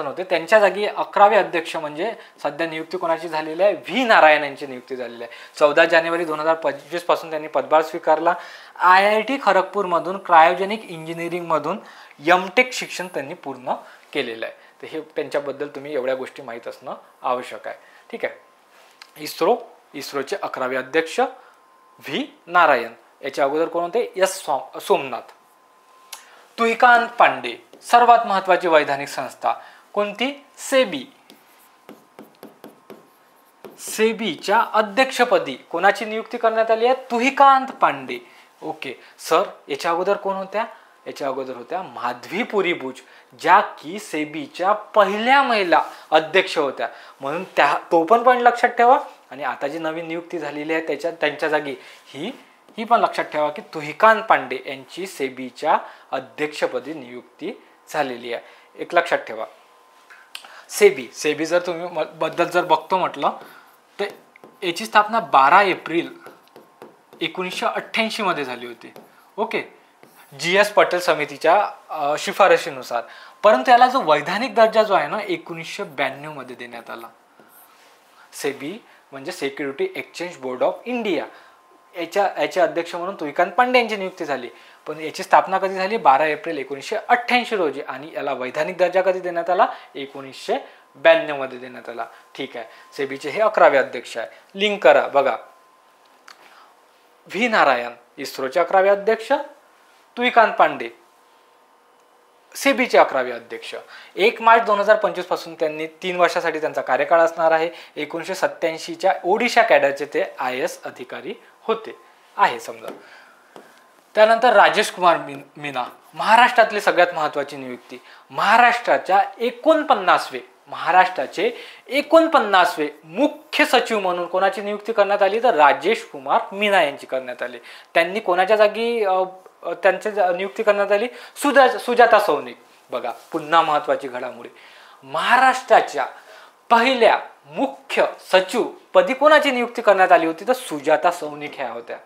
होते. त्यांच्या जागी 11वे अध्यक्ष म्हणजे सध्या नियुक्ती कोणाची झालेली आहे, व्ही नारायण यांची नियुक्ती झालेली आहे. 14 जानेवारी 2025 पासून त्यांनी पदभार स्वीकारला. IIT खरगपूरमधून क्रायोजेनिक इंजिनिअरिंगमधून MTech शिक्षण त्यांनी पूर्ण केलेलं आहे. तर हे त्यांच्याबद्दल तुम्ही एवढ्या गोष्टी माहीत असणं आवश्यक आहे. ठीक आहे. इस्रोचे 11वे अध्यक्ष व्ही नारायण. याच्या अगोदर कोण होते, एस सोमनाथ. तुहिकांत पांडे, सर्वात महत्त्वाची वैधानिक संस्था कोणती, सेबी. सेबीच्या अध्यक्षपदी कोणाची नियुक्ती करण्यात आली आहे? तुहिकांत पांडे. ओके सर, याच्या अगोदर कोण होत्या? याच्या अगोदर होत्या माधवीपुरी बुच, ज्या की सेबीच्या पहिल्या महिला अध्यक्ष होत्या. म्हणून तो पण पॉईंट लक्षात ठेवा. आणि आता जी नवीन नियुक्ती झालेली आहे त्यांच्या जागी ही पण लक्षात ठेवा की तुहिकांत पांडे यांची सेबीच्या अध्यक्षपदी नियुक्ती झालेली आहे. एक लक्षात ठेवा. सेबी जर तुम्ही बद्दल जर बघतो म्हटलं तर याची स्थापना 12 एप्रिल 1988 मध्ये झाली होती. ओके, GS पटेल समितीच्या शिफारशीनुसार. परंतु याला जो वैधानिक दर्जा जो आहे ना 1992 मध्ये देण्यात आला. सेबी म्हणजे security exchange board of India, याचे अध्यक्ष म्हणून तुहिकांत पांडे यांची नियुक्ती झाली. पण याची स्थापना कधी झाली? 12 एप्रिल 1988 रोजी. आणि याला वैधानिक दर्जा कधी देण्यात आला? 1992 मध्ये देण्यात आला. ठीक आहे. सेबीचे हे 11वे अध्यक्ष आहे. लिंक करा बघा. व्ही नारायण इस्रोचे 11वे अध्यक्ष, तुहिकांत पांडे सेबीचे 11वे अध्यक्ष. 1 मार्च 2025 पासून त्यांनी 3 वर्षासाठी त्यांचा कार्यकाळ असणार आहे. 1987च्या ओडिशा कॅडरचे ते IAS अधिकारी होते आहे समजा. त्यानंतर राजेश कुमार मीना, महाराष्ट्रातली सगळ्यात महत्त्वाची नियुक्ती. महाराष्ट्राचे 49वे मुख्य सचिव म्हणून कोणाची नियुक्ती करण्यात आली? तर राजेश कुमार मीना यांची करण्यात आली. त्यांनी कोणाच्या जागी त्यांची नियुक्ती करण्यात आली? सुजाता सौनिक. बघा पुन्हा महत्त्वाची घडामोडी. महाराष्ट्राच्या पहिल्या मुख्य सचिव पदी कोणाची नियुक्ती करण्यात आली होती? तर सुजाता सौनिक ह्या होत्या.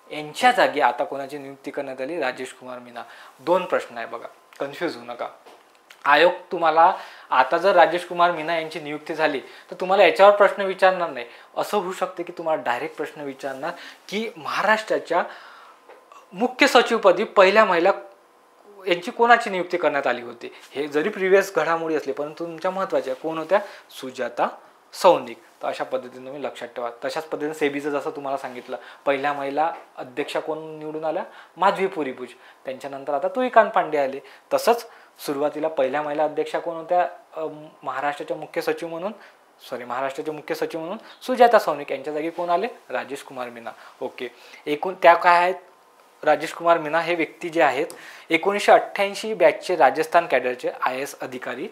यांच्या जागी आता कोणाची नियुक्ती करण्यात आली? राजेश कुमार मीना. 2 प्रश्न आहे बघा, कन्फ्यूज होऊ नका. आयोग तुम्हाला आता जर राजेश कुमार मीना यांची नियुक्ती झाली तर तुम्हाला याच्यावर प्रश्न विचारणार नाही. असं होऊ शकते की तुम्हाला डायरेक्ट प्रश्न विचारणार की महाराष्ट्राच्या मुख्य सचिवपदी पहिल्या महिला यांची कोणाची नियुक्ती करण्यात आली होती. हे जरी प्रिव्हियस घडामोडी असले परंतु तुमच्या महत्त्वाच्या कोण होत्या? सुजाता सौनिक. तर अशा पद्धतीने तुम्ही लक्षात ठेवा. तशाच पद्धतीने सेबीचं जसं तुम्हाला सांगितलं पहिल्या महिला अध्यक्षा कोण निवडून आल्या? माधवीपुरी बुच. त्यांच्यानंतर आता तुहिकांत पांडे आले. तसंच सुरुवातीला पहिल्या महिला अध्यक्षा कोण होत्या? महाराष्ट्राचे मुख्य सचिव म्हणून सुजाता सौनिक. यांच्या जागी कोण आले? राजेश कुमार मीना. ओके, एकूण त्या काय आहेत? राजेश कुमार मीना हे व्यक्ती जे आहेत 1988 बॅचचे राजस्थान कॅडरचे IAS अधिकारी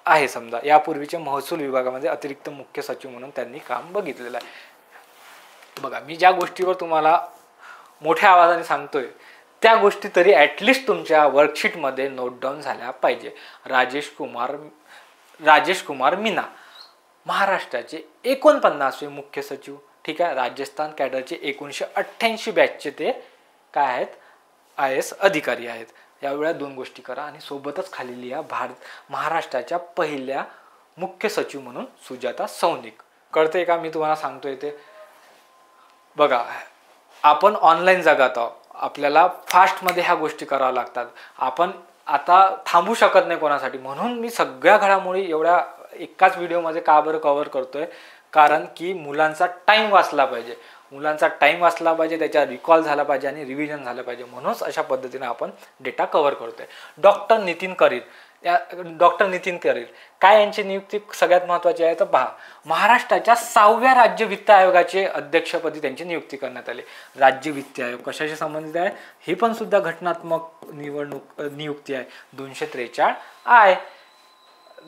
आहे समजा. यापूर्वीचे महसूल विभागामध्ये अतिरिक्त मुख्य सचिव म्हणून त्यांनी काम बघितलेलं आहे. बघा मी ज्या गोष्टीवर तुम्हाला मोठ्या आवाजाने सांगतोय त्या गोष्टी तरी ॲटलिस्ट तुमच्या वर्कशीटमध्ये नोट डाऊन झाल्या पाहिजे. राजेश कुमार मीना महाराष्ट्राचे 49वे मुख्य सचिव. ठीक आहे. राजस्थान कॅडरचे 1988 बॅचचे ते काय आहेत? IAS अधिकारी आहेत. यावेळेला 2 गोष्टी करा आणि सोबतच खाली लिहा महाराष्ट्राच्या पहिल्या मुख्य सचिव म्हणून सुजाता सौनिक. कळतंय का मी तुम्हाला सांगतोय ते? बघा आपण ऑनलाईन जगात आहोत. आपल्याला फास्टमध्ये ह्या गोष्टी कराव्या लागतात. आपण आता थांबू शकत नाही कोणासाठी. म्हणून मी सगळ्या घडामोडी एवढ्या एकाच व्हिडिओमध्ये का बरं कव्हर करतोय? कारण की मुलांचा टाईम वाचला पाहिजे. त्याचा रिकॉल झाला पाहिजे आणि रिव्हिजन झालं पाहिजे. म्हणूनच अशा पद्धतीने आपण डेटा कव्हर करतोय. डॉक्टर नितीन करीर काय यांची नियुक्ती सगळ्यात महत्त्वाची आहे? तर पहा महाराष्ट्राच्या 6व्या राज्य वित्त आयोगाचे अध्यक्षपदी त्यांची नियुक्ती करण्यात आली. राज्य वित्त आयोग कशाशी संबंधित आहे? ही पण सुद्धा घटनात्मक नियुक्ती आहे. 243I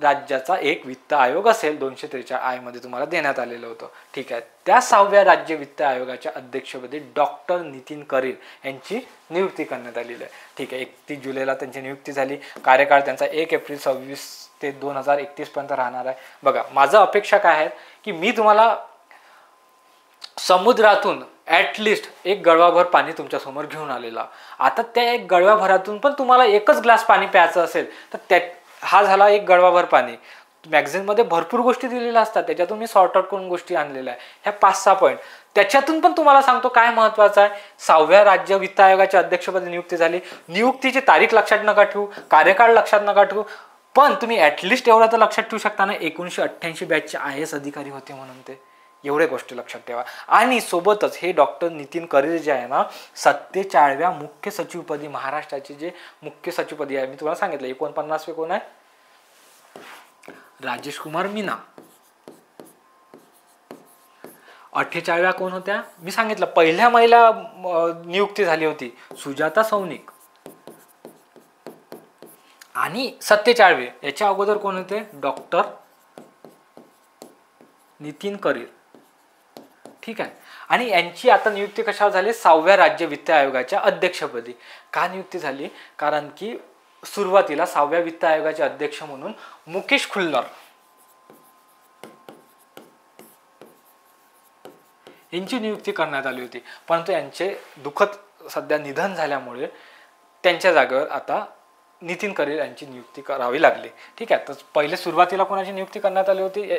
राज्याचा एक वित्त आयोग असेल. 243I मध्ये तुम्हाला देण्यात आलेलं होतं. ठीक आहे. त्या 6व्या राज्य वित्त आयोगाच्या अध्यक्षपदी डॉक्टर नितीन करीर यांची नियुक्ती करण्यात आलेली आहे. ठीक आहे. 31 जुलैला त्यांची नियुक्ती झाली. कार्यकाळ त्यांचा 1 एप्रिल 26 ते 2031 पर्यंत राहणार आहे. बघा माझं अपेक्षा काय आहे की मी तुम्हाला समुद्रातून ॲटलिस्ट 1 गळवाभर पाणी तुमच्यासमोर घेऊन आलेला. आता त्या 1 गळव्याभरातून पण तुम्हाला एकच ग्लास पाणी प्यायचं असेल तर हा झाला 1 गळवाभर पाणी. मॅगझिनमध्ये भरपूर गोष्टी दिलेल्या असतात. त्याच्यातून मी सॉर्ट आउट करून गोष्टी आणलेल्या आहे. ह्या 5-6 पॉईंट. त्याच्यातून पण तुम्हाला सांगतो काय महत्त्वाचं आहे. 6व्या राज्य वित्त आयोगाच्या अध्यक्षपदी नियुक्ती झाली. नियुक्तीची तारीख लक्षात नका ठेवू, कार्यकाळ लक्षात नका ठेवू, पण तुम्ही ॲटलिस्ट एवढं तर लक्षात ठेवू शकता ना 1988 बॅचचे IAS अधिकारी होते म्हणून ते. एवढ्या गोष्टी लक्षात ठेवा. आणि सोबतच हे डॉक्टर नितीन करीर जे आहे ना 47व्या मुख्य सचिवपदी महाराष्ट्राचे जे मुख्य सचिवपदी आहे मी तुम्हाला सांगितलं 49वे कोण आहे? राजेश कुमार मीना. 48व्या कोण होत्या? मी सांगितलं पहिल्या महिला नियुक्ती झाली होती सुजाता सौनिक. आणि 47वे याच्या अगोदर कोण होते? डॉक्टर नितीन करीर. ठीक आहे. आणि यांची आता नियुक्ती कशावर झाली? 6व्या राज्य वित्त आयोगाच्या अध्यक्षपदी. का नियुक्ती झाली? कारण की सुरुवातीला 6व्या वित्त आयोगाचे अध्यक्ष म्हणून मुकेश खुल्लर यांची नियुक्ती करण्यात आली होती, परंतु यांचे दुःखद सध्या निधन झाल्यामुळे त्यांच्या जागेवर आता नितीन करीर यांची नियुक्ती करावी लागली. ठीक आहे. तर पहिले सुरुवातीला कोणाची नियुक्ती करण्यात आली होती?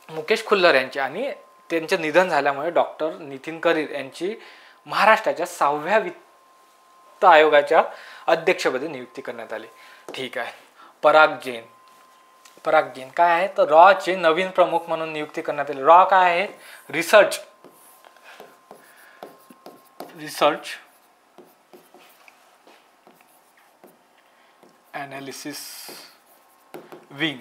मुकेश खुल्लर यांची. आणि त्यांचे निधन झाल्यामुळे डॉक्टर नितीन करीर यांची महाराष्ट्राच्या 6व्या वित्त आयोगाच्या अध्यक्षपदी नियुक्ती करण्यात आली. ठीक आहे. पराग जैन काय आहे? तर रॉचे नवीन प्रमुख म्हणून नियुक्ती करण्यात आली. रॉ काय आहे? रिसर्च ॲनालिसिस विंग,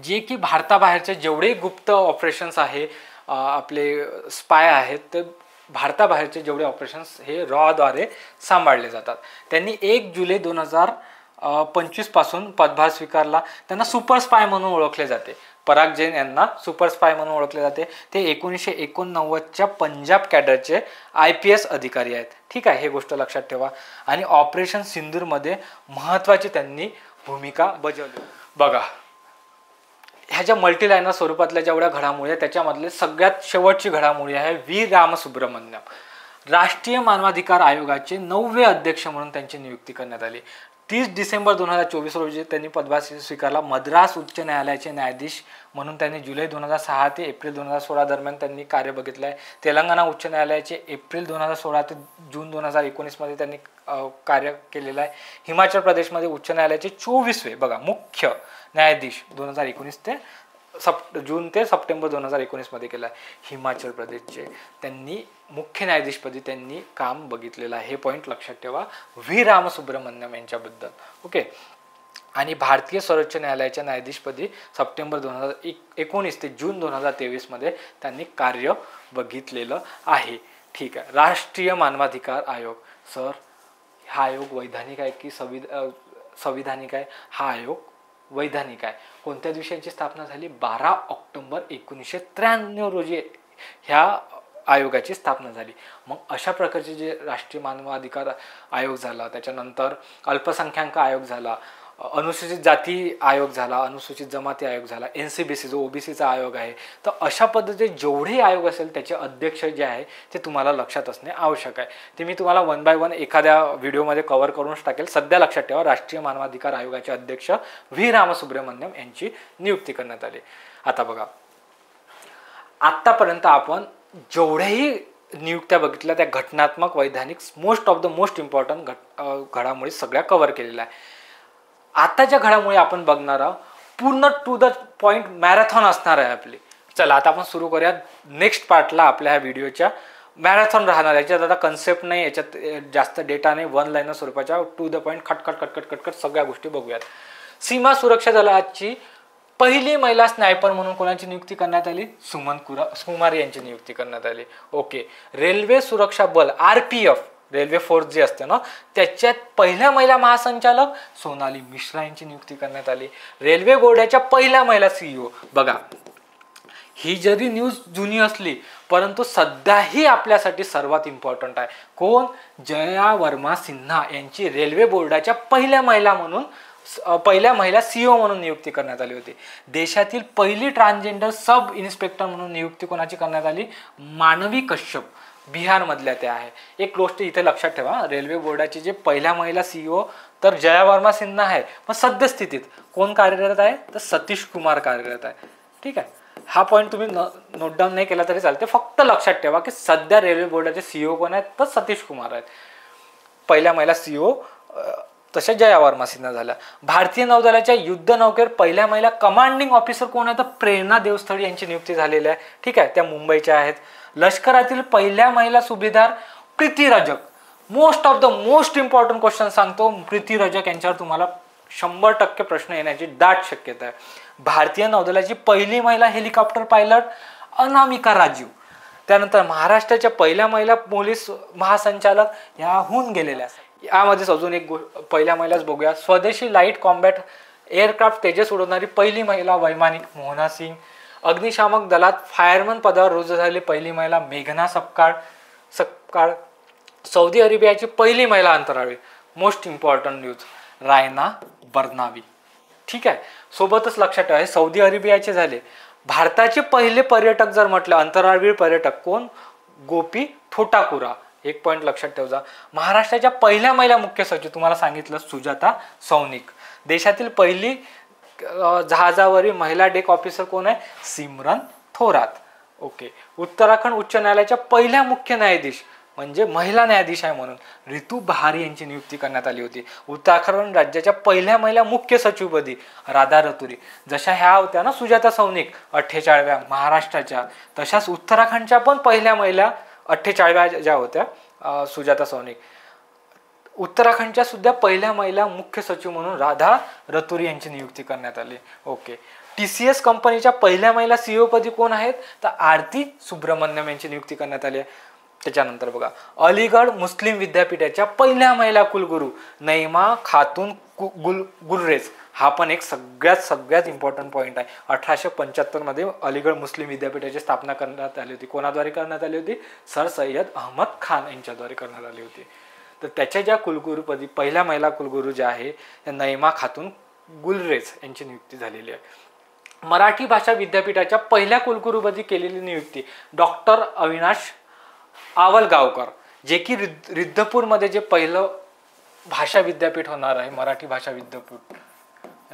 जे की भारताबाहेरचे जेवढे गुप्त ऑपरेशन्स आहे, आपले स्पाय आहेत, ते भारताबाहेरचे जेवढे ऑपरेशन्स हे रॉद्वारे सांभाळले जातात. त्यांनी 1 जुलै 2025 पासून पदभार स्वीकारला. त्यांना सुपर स्पाय म्हणून ओळखले जाते. पराग जैन यांना सुपर स्पाय म्हणून ओळखले जाते. ते 1989च्या पंजाब कॅडरचे IPS अधिकारी आहेत. ठीक आहे. हे गोष्ट लक्षात ठेवा. आणि ऑपरेशन सिंदूरमध्ये महत्त्वाची त्यांनी भूमिका बजावली. बघा, ह्या ज्या मल्टीलायनर स्वरूपातल्या जेवढ्या घडामोडी आहेत त्याच्यामधले सगळ्यात शेवटची घडामोडी आहे व्ही रामसुब्रमण्यम. राष्ट्रीय मानवाधिकार आयोगाचे 9वे अध्यक्ष म्हणून त्यांची नियुक्ती करण्यात आली. 30 डिसेंबर 2024 रोजी त्यांनी पदभार स्वीकारला. मद्रास उच्च न्यायालयाचे न्यायाधीश म्हणून त्यांनी जुलै 2006 ते एप्रिल 2016 दरम्यान त्यांनी कार्य बघितलं आहे. तेलंगणा उच्च न्यायालयाचे एप्रिल 2016 ते जून 2019 मध्ये त्यांनी कार्य केलेलं आहे. हिमाचल प्रदेशमध्ये उच्च न्यायालयाचे 24वे बघा मुख्य न्यायाधीश 2019 ते जून ते सप्टेंबर 2019 मध्ये केला आहे. हिमाचल प्रदेशचे त्यांनी मुख्य न्यायाधीशपदी त्यांनी काम बघितलेलं आहे. हे पॉईंट लक्षात ठेवा व्ही रामसुब्रमण्यम यांच्याबद्दल. ओके. आणि भारतीय सर्वोच्च न्यायालयाच्या न्यायाधीशपदी सप्टेंबर 2019 ते जून 2023 मध्ये त्यांनी कार्य बघितलेलं आहे. ठीक आहे. राष्ट्रीय मानवाधिकार आयोग, सर हा आयोग वैधानिक आहे की संविधानिक आहे? हा आयोग वैधानिक आहे. कोणत्या दिवशी यांची स्थापना झाली? 12 ऑक्टोबर 1993 रोजी ह्या आयोगाची स्थापना झाली. मग अशा प्रकारचे जे राष्ट्रीय मानवाधिकार आयोग झाला, त्याच्यानंतर अल्पसंख्याक आयोग झाला, अनुसूचित जाती आयोग झाला, अनुसूचित जमाती आयोग झाला, NCBC जो OBCचा आयोग आहे. तर अशा पद्धतीचे जेवढे आयोग असेल त्याचे अध्यक्ष जे आहे ते तुम्हाला लक्षात असणे आवश्यक आहे. ते मी तुम्हाला 1 बाय 1 एखाद्या व्हिडिओमध्ये कव्हर करूनच टाकेल. सध्या लक्षात ठेवा राष्ट्रीय मानवाधिकार आयोगाचे अध्यक्ष व्ही रामसुब्रमण्यम यांची नियुक्ती करण्यात आली. आता बघा, आत्तापर्यंत आपण जेवढ्याही नियुक्त्या बघितल्या त्या घटनात्मक, वैधानिक, most of the most important घडामोडी सगळ्या कव्हर केलेल्या आहे. आता ज्या घडामोडी आपण बघणार आहोत पूर्ण टू द पॉइंट मॅरेथॉन असणार आहे आपली. चला आता आपण सुरू करूया नेक्स्ट पार्टला. आपल्या ह्या व्हिडिओच्या मॅरेथॉन राहणार. याच्यात आता कन्सेप्ट नाही, याच्यात जास्त डेटा नाही, 1 लाईनर स्वरूपाच्या टू द पॉइंट खटखट सगळ्या गोष्टी बघूयात. सीमा सुरक्षा दलाची पहिली महिला स्नायपर म्हणून कोणाची नियुक्ती करण्यात आली? सुमन कुमार यांची नियुक्ती करण्यात आली. ओके. रेल्वे सुरक्षा बल RPF रेल्वे फोर्स जे असते ना त्याच्यात पहिल्या महिला महासंचालक सोनाली मिश्रा यांची नियुक्ती करण्यात आली. रेल्वे बोर्डाच्या पहिल्या महिला CEO. बघा, ही जरी न्यूज जुनी असली परंतु सध्याही आपल्यासाठी सर्वात इम्पॉर्टंट आहे. कोण? जया वर्मा सिन्हा यांची रेल्वे बोर्डाच्या पहिल्या महिला CEO म्हणून नियुक्ती करण्यात आली होती. देशातील पहिली ट्रान्सजेंडर सब इन्स्पेक्टर म्हणून नियुक्ती कोणाची करण्यात आली? मानवी कश्यप, बिहारमधल्या त्या आहे. एक गोष्ट इथे लक्षात ठेवा, रेल्वे बोर्डाचे जे पहिल्या महिला CEO तर जया वर्मा सिन्हा आहे, पण सद्यस्थितीत कोण कार्यरत आहे? तर सतीश कुमार कार्यरत आहे. ठीक आहे. हा पॉईंट तुम्ही नोट डाऊन नाही केला तरी चालते, फक्त लक्षात ठेवा की सध्या रेल्वे बोर्डाचे CEO कोण आहेत? तर सतीश कुमार आहेत. पहिल्या महिला CEO तशा जया वर्मा सिन्हा झाल्या. भारतीय नौदलाच्या युद्ध नौकेवर पहिल्या महिला कमांडिंग ऑफिसर कोण आहे? तर प्रेरणा देवस्थळी यांची नियुक्ती झालेली आहे. ठीक आहे. त्या मुंबईच्या आहेत. लष्करातील पहिल्या महिला सुभेदार Preeti Rajak. Most of the most important question सांगतो. प्रीती रजक यांच्यावर तुम्हाला 100% प्रश्न येण्याची दाट शक्यता आहे. भारतीय नौदलाची पहिली महिला हेलिकॉप्टर पायलट अनामिका राजीव. त्यानंतर महाराष्ट्राच्या पहिल्या महिला पोलीस महासंचालक ह्या होऊन गेलेल्या. यामध्येच अजून एक पहिल्या महिलाच बघूया. स्वदेशी लाईट कॉम्बॅट एअरक्राफ्ट तेजस उडवणारी पहिली महिला वैमानिक मोहना सिंग. अग्निशामक दलात फायरमन पदावर रुजू झालेली पहिली महिला मेघना सपकाळ. सौदी अरेबियाची पहिली महिला अंतराळवीर. मोस्ट इम्पॉर्टंट न्यूज, रायना बर्नावी. ठीक आहे. सोबतच लक्षात ठेवा, सौदी अरेबियाचे झाले. भारताचे पहिले पर्यटक जर म्हटलं अंतराळवीर पर्यटक कोण? गोपी ठोटाकुरा. एक पॉईंट लक्षात ठेवा. महाराष्ट्राच्या पहिल्या महिला मुख्य सचिव तुम्हाला सांगितलं सुजाता सौनिक. देशातील पहिली जहाजावरील महिला डेक ऑफिसर कोण आहे? सिमरन थोरात. ओके. उत्तराखंड उच्च न्यायालयाच्या पहिल्या मुख्य न्यायाधीश म्हणजे महिला न्यायाधीश आहे म्हणून रितू बहारी यांची नियुक्ती करण्यात आली होती. उत्तराखंड राज्याच्या पहिल्या महिला मुख्य सचिवपदी राधा रतुरी. जशा ह्या होत्या ना सुजाता सौनिक 48व्या महाराष्ट्राच्या, तशाच उत्तराखंडच्या पण पहिल्या महिला 48व्या ज्या होत्या सुजाता सौनिक. उत्तराखंडच्या सुद्धा पहिल्या महिला मुख्य सचिव म्हणून राधा रतुरी यांची नियुक्ती करण्यात आली. ओके. TCS कंपनीच्या पहिल्या महिला CEO पदी कोण आहेत? तर आरती सुब्रमण्यम यांची नियुक्ती करण्यात आली आहे. त्याच्यानंतर बघा, अलीगड मुस्लिम विद्यापीठाच्या पहिल्या महिला कुलगुरू नईमा खातून गुर्रेज. हा पण एक सगळ्यात इम्पॉर्टंट पॉईंट आहे. 1875 मध्ये अलीगड मुस्लिम विद्यापीठाची स्थापना करण्यात आली होती. कोणाद्वारे करण्यात आली होती? सर सय्यद अहमद खान यांच्याद्वारे करण्यात आली होती. तर त्याच्या ज्या कुलगुरूपदी पहिल्या महिला कुलगुरू ज्या आहे त्या नईमा खातून गुलरेज यांची नियुक्ती झालेली आहे. मराठी भाषा विद्यापीठाच्या पहिल्या कुलगुरूपदी केलेली नियुक्ती डॉक्टर अविनाश आवलगावकर, जे की रिद्धपूरमध्ये जे पहिलं भाषा विद्यापीठ होणार आहे मराठी भाषा विद्यापीठ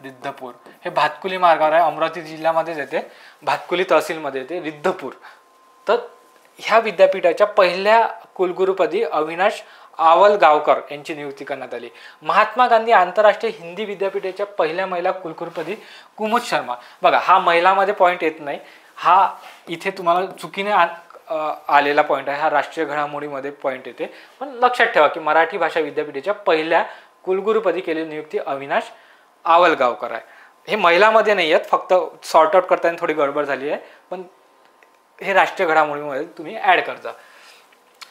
रिद्धपूर, हे भातकुली मार्गावर आहे. अमरावती जिल्ह्यामध्येच येते, भातकुली तहसीलमध्ये येते रिद्धपूर. तर ह्या विद्यापीठाच्या पहिल्या कुलगुरूपदी अविनाश आवलगावकर यांची नियुक्ती करण्यात आली. महात्मा गांधी आंतरराष्ट्रीय हिंदी विद्यापीठाच्या पहिल्या महिला कुलगुरूपदी कुमुद शर्मा. बघा, हा महिलामध्ये पॉईंट येत नाही, हा इथे तुम्हाला चुकीने आलेला पॉईंट आहे. हा राष्ट्रीय घडामोडीमध्ये पॉईंट येते. पण लक्षात ठेवा की मराठी भाषा विद्यापीठाच्या पहिल्या कुलगुरूपदी केलेली नियुक्ती अविनाश आवलगावकर आहे. हे महिलामध्ये नाही आहेत, फक्त सॉर्ट आउट करताना थोडी गडबड झाली आहे, पण हे राष्ट्रीय घडामोडीमध्ये तुम्ही ऍड करता.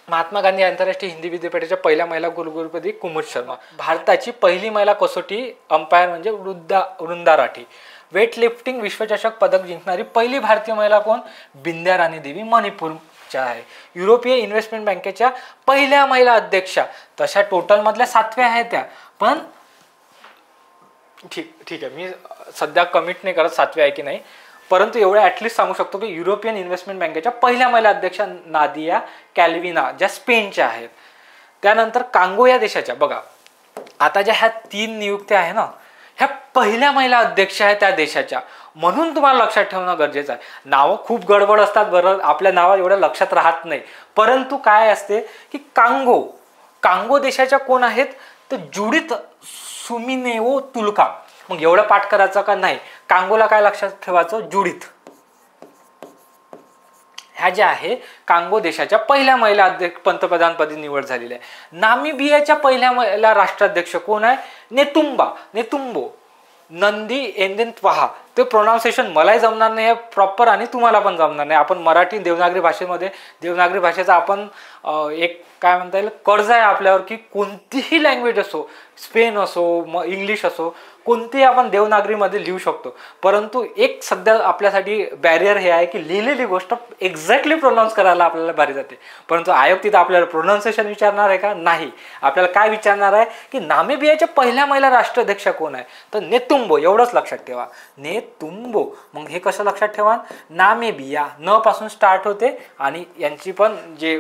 महात्मा गांधी आंतरराष्ट्रीय हिंदी विद्यापीठाच्या पहिल्या महिला कुलगुरूपदी कुमुद शर्मा. भारताची पहिली महिला कसोटी अंपायर म्हणजे वृंदा राठी. वेट लिफ्टिंग विश्वचषक पदक जिंकणारी पहिली भारतीय महिला कोण? बिंद्या राणी देवी, मणिपूरच्या आहे. युरोपीय इन्व्हेस्टमेंट बँकेच्या पहिल्या महिला अध्यक्षा. तशा टोटलमधल्या 7व्या आहेत त्या, पण ठीक आहे, मी सध्या कमिट नाही करत 7व्या आहे की नाही, परंतु एवढं ॲटलिस्ट सांगू शकतो की युरोपियन इन्व्हेस्टमेंट बँकेच्या पहिल्या महिला अध्यक्षा नादिया कॅल्विना, ज्या स्पेनच्या आहेत. त्यानंतर कांगो या देशाच्या, बघा आता ज्या ह्या 3 नियुक्त्या आहे ना, ह्या पहिल्या महिला अध्यक्ष आहेत त्या देशाच्या, म्हणून तुम्हाला लक्षात ठेवणं गरजेचं आहे. नावं खूप गडबड असतात, बरं आपल्या नावात एवढं लक्षात राहत नाही, परंतु काय असते की कांगो देशाच्या कोण आहेत? तर जुडिथ सुमिनेओ तुलका. मग एवढं पाठ करायचं का नाही? कांगोला काय लक्षात ठेवायचं? जुडिथ. ह्या ज्या आहे कांगो देशाच्या पहिल्या महिला पंतप्रधानपदी निवड झालेली आहे. नामिबियाच्या पहिल्या महिला राष्ट्राध्यक्ष कोण आहे? नेतुंबो नंदी एंदेंत्वाहा. ते प्रोनाउन्सिएशन मलाही जमणार नाही आहे प्रॉपर आणि तुम्हाला पण जमणार नाही. आपण मराठी देवनागरी भाषेमध्ये, देवनागरी भाषेचा आपण एक काय म्हणता येईल कर्ज आहे आपल्यावर की कोणतीही लँग्वेज असो, स्पेन असो, इंग्लिश असो, कोणतीही आपण देवनागरीमध्ये लिहू शकतो. परंतु एक सध्या आपल्यासाठी बॅरियर हे आहे की लिहिलेली गोष्ट एक्झॅक्टली प्रोनाऊन्स करायला आपल्याला भारी जाते. परंतु आयोग तिथं आपल्याला प्रोनाऊन्सिएशन विचारणार आहे का? नाही. आपल्याला काय विचारणार आहे की नामिबियाच्या पहिल्या महिला राष्ट्राध्यक्ष कोण आहे? तर नेतुंबो. एवढंच लक्षात ठेवा, नेतुंबो. मग हे कसं लक्षात ठेवा? नामिबिया न पासून स्टार्ट होते आणि यांची पण जे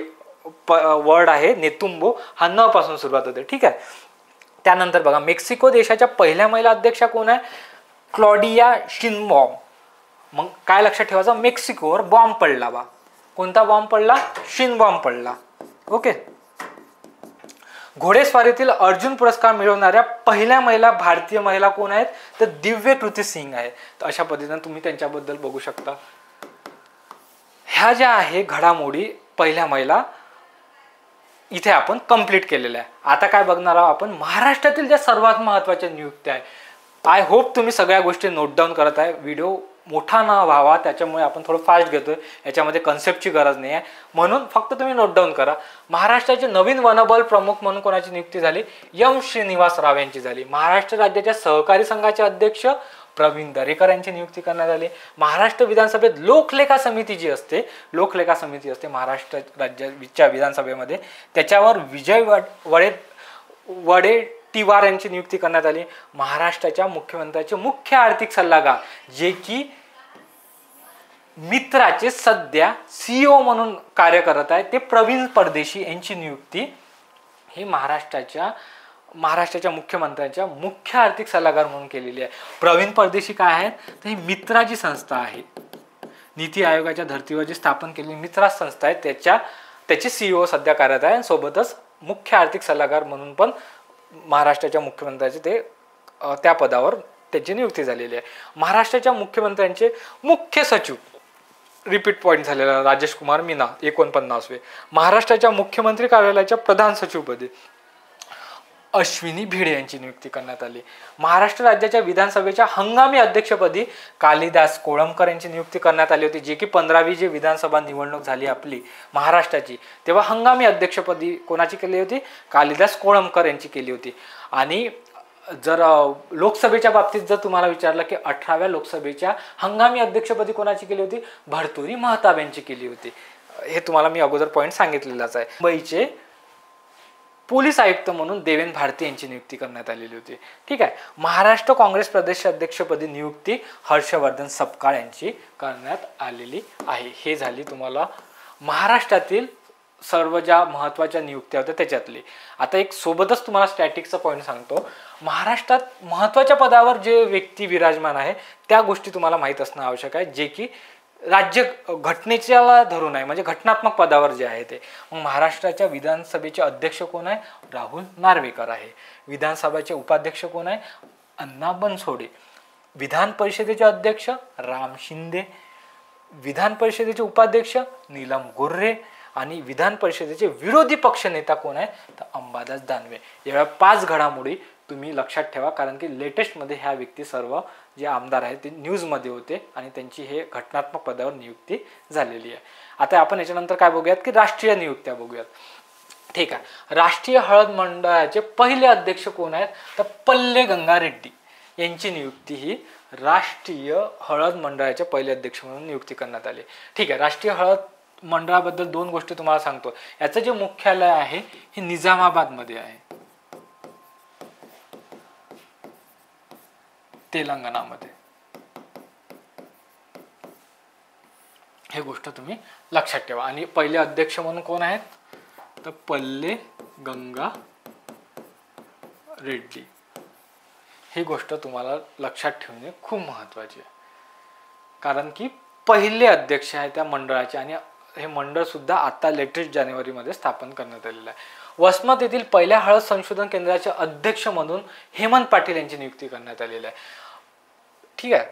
वर्ड आहे नेतुंबो हा न पासून सुरुवात होते. ठीक आहे. त्यानंतर बघा, मेक्सिको देशाच्या पहिल्या महिला अध्यक्षा कोण आहे? क्लॉडिया शिनबॉम. मग काय लक्षात ठेवायचं? मेक्सिकोवर बॉम्ब पडला बा. कोणता बॉम्ब पडला? शिनबॉम्ब पडला. ओके. घोडेस्वारीतील अर्जुन पुरस्कार मिळवणाऱ्या पहिल्या महिला भारतीय महिला कोण आहेत? तर दिव्य कृती सिंग आहे. तर अशा पद्धतीने तुम्ही त्यांच्याबद्दल बघू शकता. ह्या ज्या आहे घडामोडी पहिल्या महिला इथे आपण कंप्लीट केलेल्या आहे. आता काय बघणार आहोत आपण? महाराष्ट्रातील ज्या सर्वात महत्त्वाच्या नियुक्त्या आहे. आय होप तुम्ही सगळ्या गोष्टी नोट डाऊन करत आहे. व्हिडिओ मोठा न व्हावा त्याच्यामुळे आपण थोडं फास्ट घेतोय, याच्यामध्ये कन्सेप्टची गरज नाही आहे, म्हणून फक्त तुम्ही नोट डाऊन करा. महाराष्ट्राचे नवीन वनबल प्रमुख म्हणून कोणाची नियुक्ती झाली? एम श्रीनिवास राव यांची झाली. महाराष्ट्र राज्याच्या सहकारी संघाचे अध्यक्ष प्रवीण दरेकर यांची नियुक्ती करण्यात आली. महाराष्ट्र विधानसभेत लोकलेखा समिती जी असते, लोकलेखा समिती असते महाराष्ट्र राज्याच्या विधानसभेमध्ये, त्याच्यावर विजय वडेट्टीवार यांची नियुक्ती करण्यात आली. महाराष्ट्राच्या मुख्यमंत्र्यांचे मुख्य आर्थिक सल्लागार जे की मित्राचे सध्या CEO म्हणून कार्य करत आहे ते प्रवीण परदेशी यांची नियुक्ती ही महाराष्ट्राच्या मुख्यमंत्र्यांच्या मुख्य आर्थिक सल्लागार म्हणून केलेली आहे. प्रवीण परदेशी काय आहेत तर ही मित्रा जी संस्था आहे, नीती आयोगाच्या धर्तीवर जी स्थापन केलेली मित्रा संस्था आहे त्याचे CEO सध्या कार्यरत आहे. सोबतच मुख्य आर्थिक सल्लागार म्हणून पण महाराष्ट्राच्या मुख्यमंत्र्यांचे ते त्या पदावर त्याची नियुक्ती झालेली आहे. महाराष्ट्राच्या मुख्यमंत्र्यांचे मुख्य सचिव रिपीट पॉईंट झालेला राजेश कुमार मीना 49वे. महाराष्ट्राच्या मुख्यमंत्री कार्यालयाच्या प्रधान सचिवपदी अश्विनी भिडे यांची नियुक्ती करण्यात आली. महाराष्ट्र राज्याच्या विधानसभेच्या हंगामी अध्यक्षपदी कालिदास कोळंबकर यांची नियुक्ती करण्यात आली होती. जे की 15वी जी विधानसभा निवडणूक झाली आपली महाराष्ट्राची, तेव्हा हंगामी अध्यक्षपदी कोणाची केली होती? कालिदास कोळंबकर यांची केली होती. आणि जर लोकसभेच्या बाबतीत जर तुम्हाला विचारलं की 18व्या लोकसभेच्या हंगामी अध्यक्षपदी कोणाची केली होती? भर्तृहरी महताब यांची केली होती. हे तुम्हाला मी अगोदर पॉईंट सांगितलेलाच आहे. मुंबईचे पोलीस आयुक्त म्हणून देवेंद्र भारती यांची नियुक्ती करण्यात आलेली होती. ठीक आहे. महाराष्ट्र काँग्रेस प्रदेश अध्यक्षपदी नियुक्ती हर्षवर्धन सपकाळ यांची करण्यात आलेली आहे. हे झाली तुम्हाला महाराष्ट्रातील सर्व ज्या महत्त्वाच्या नियुक्त्या होत्या त्याच्यातली. आता एक सोबतच तुम्हाला स्टॅटिकचा पॉईंट सांगतो. महाराष्ट्रात महत्त्वाच्या पदावर जे व्यक्ती विराजमान आहे त्या गोष्टी तुम्हाला माहीत असणं आवश्यक आहे, जे की राज्य घटनेच्या धरून आहे, म्हणजे घटनात्मक पदावर जे आहे ते. मग महाराष्ट्राच्या विधानसभेचे अध्यक्ष कोण आहे? राहुल नार्वेकर आहे. विधानसभेचे उपाध्यक्ष कोण आहे? अण्णा बनसोडे. विधान परिषदेचे अध्यक्ष राम शिंदे. विधान परिषदेचे उपाध्यक्ष नीलम गोर्हे. आणि विधान परिषदेचे विरोधी पक्ष नेता कोण आहे तर अंबादास दानवे. या 5 घडामोडी तुम्ही लक्षात ठेवा, कारण की लेटेस्टमध्ये ह्या व्यक्ती सर्व जे आमदार आहेत ते न्यूजमध्ये होते आणि त्यांची हे घटनात्मक पदावर नियुक्ती झालेली आहे. आता आपण याच्यानंतर काय बघूयात की राष्ट्रीय नियुक्त्या बघूयात. ठीक आहे. राष्ट्रीय हळद मंडळाचे पहिले अध्यक्ष कोण आहेत तर पल्ले गंगा रेड्डी यांची नियुक्ती ही राष्ट्रीय हळद मंडळाचे पहिले अध्यक्ष म्हणून नियुक्ती करण्यात आली. ठीक आहे. राष्ट्रीय हळद मंडळाबद्दल 2 गोष्टी तुम्हाला सांगतो. याचं जे मुख्यालय आहे हे निजामाबादमध्ये आहे, तेलंगणामध्ये. हे गोष्ट तुम्ही लक्षात ठेवा. आणि पहिले अध्यक्ष म्हणून कोण आहेत तर पल्ले गंगा रेड्डी. ही गोष्ट तुम्हाला लक्षात ठेवणे खूप महत्त्वाची आहे, कारण की पहिले अध्यक्ष आहे त्या मंडळाचे आणि हे मंडळ सुद्धा आता लेटेस्ट जानेवारीमध्ये स्थापन करण्यात आलेलं आहे. वसमत येथील पहिल्या हळद संशोधन केंद्राचे अध्यक्ष म्हणून हेमंत पाटील यांची नियुक्ती करण्यात आलेली आहे. ठीक आहे.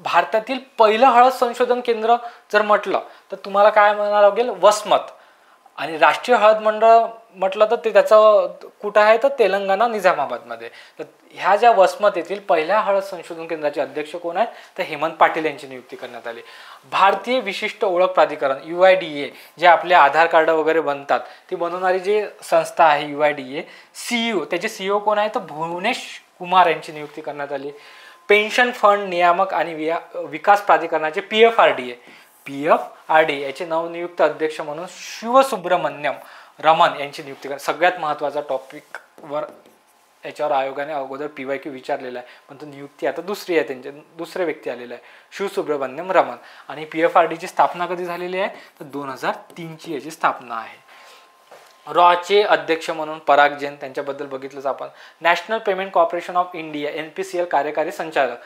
भारतातील पहिलं हळद संशोधन केंद्र जर म्हटलं तर तुम्हाला काय म्हणावं लागेल? वसमत. आणि राष्ट्रीय हळद मंडळ म्हटलं तर ते त्याचं कुठं आहे तर तेलंगणा निजामाबादमध्ये. तर ह्या ज्या वसमत येथील पहिल्या हळद संशोधन केंद्राचे अध्यक्ष कोण आहेत तर हेमंत पाटील यांची नियुक्ती करण्यात आली. भारतीय विशिष्ट ओळख प्राधिकरण UIDA जे आपले आधार कार्ड वगैरे बनतात ती बनवणारी जी संस्था आहे UIDA, CEO त्याचे CEO कोण आहे तर भुवनेश कुमार यांची नियुक्ती करण्यात आली. पेन्शन फंड नियामक आणि विकास प्राधिकरणाचे PFRDA याचे नवनियुक्त अध्यक्ष म्हणून शिवसुब्रमण्यम रमन यांची नियुक्ती करण्यात. सगळ्यात महत्त्वाचा टॉपिकवर याच्यावर आयोगाने अगोदर PYQ विचारलेला आहे, पण तो नियुक्ती आता दुसरी आहे, त्यांचे दुसरे व्यक्ती आलेले आहे शिवसुब्रमण्यम रमन. आणि PFRDA ची स्थापना कधी झालेली आहे तर 2003ची याची स्थापना आहे. रॉचे अध्यक्ष म्हणून पराग जैन त्यांच्याबद्दल बघितलंच आपण. National payment corporation of India NPCL कार्यकारी संचालक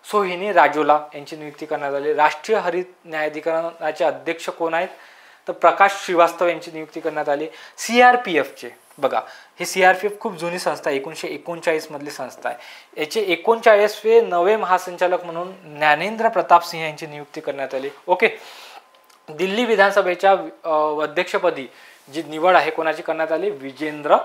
सोहिनी राजोला यांची नियुक्ती करण्यात आली. राष्ट्रीय हरित न्यायाधिकरणाचे अध्यक्ष कोण आहेत तर प्रकाश श्रीवास्तव यांची नियुक्ती करण्यात आली. CRPFचे बघा, हे CRPF खूप जुनी संस्था आहे, 1939 मधली संस्था आहे. याचे 39वे नवे महासंचालक म्हणून ज्ञानेंद्र प्रताप सिंह यांची नियुक्ती करण्यात आली. ओके. दिल्ली विधानसभेच्या अध्यक्षपदी जी निवड आहे कोणाची करण्यात आली? विजेंद्र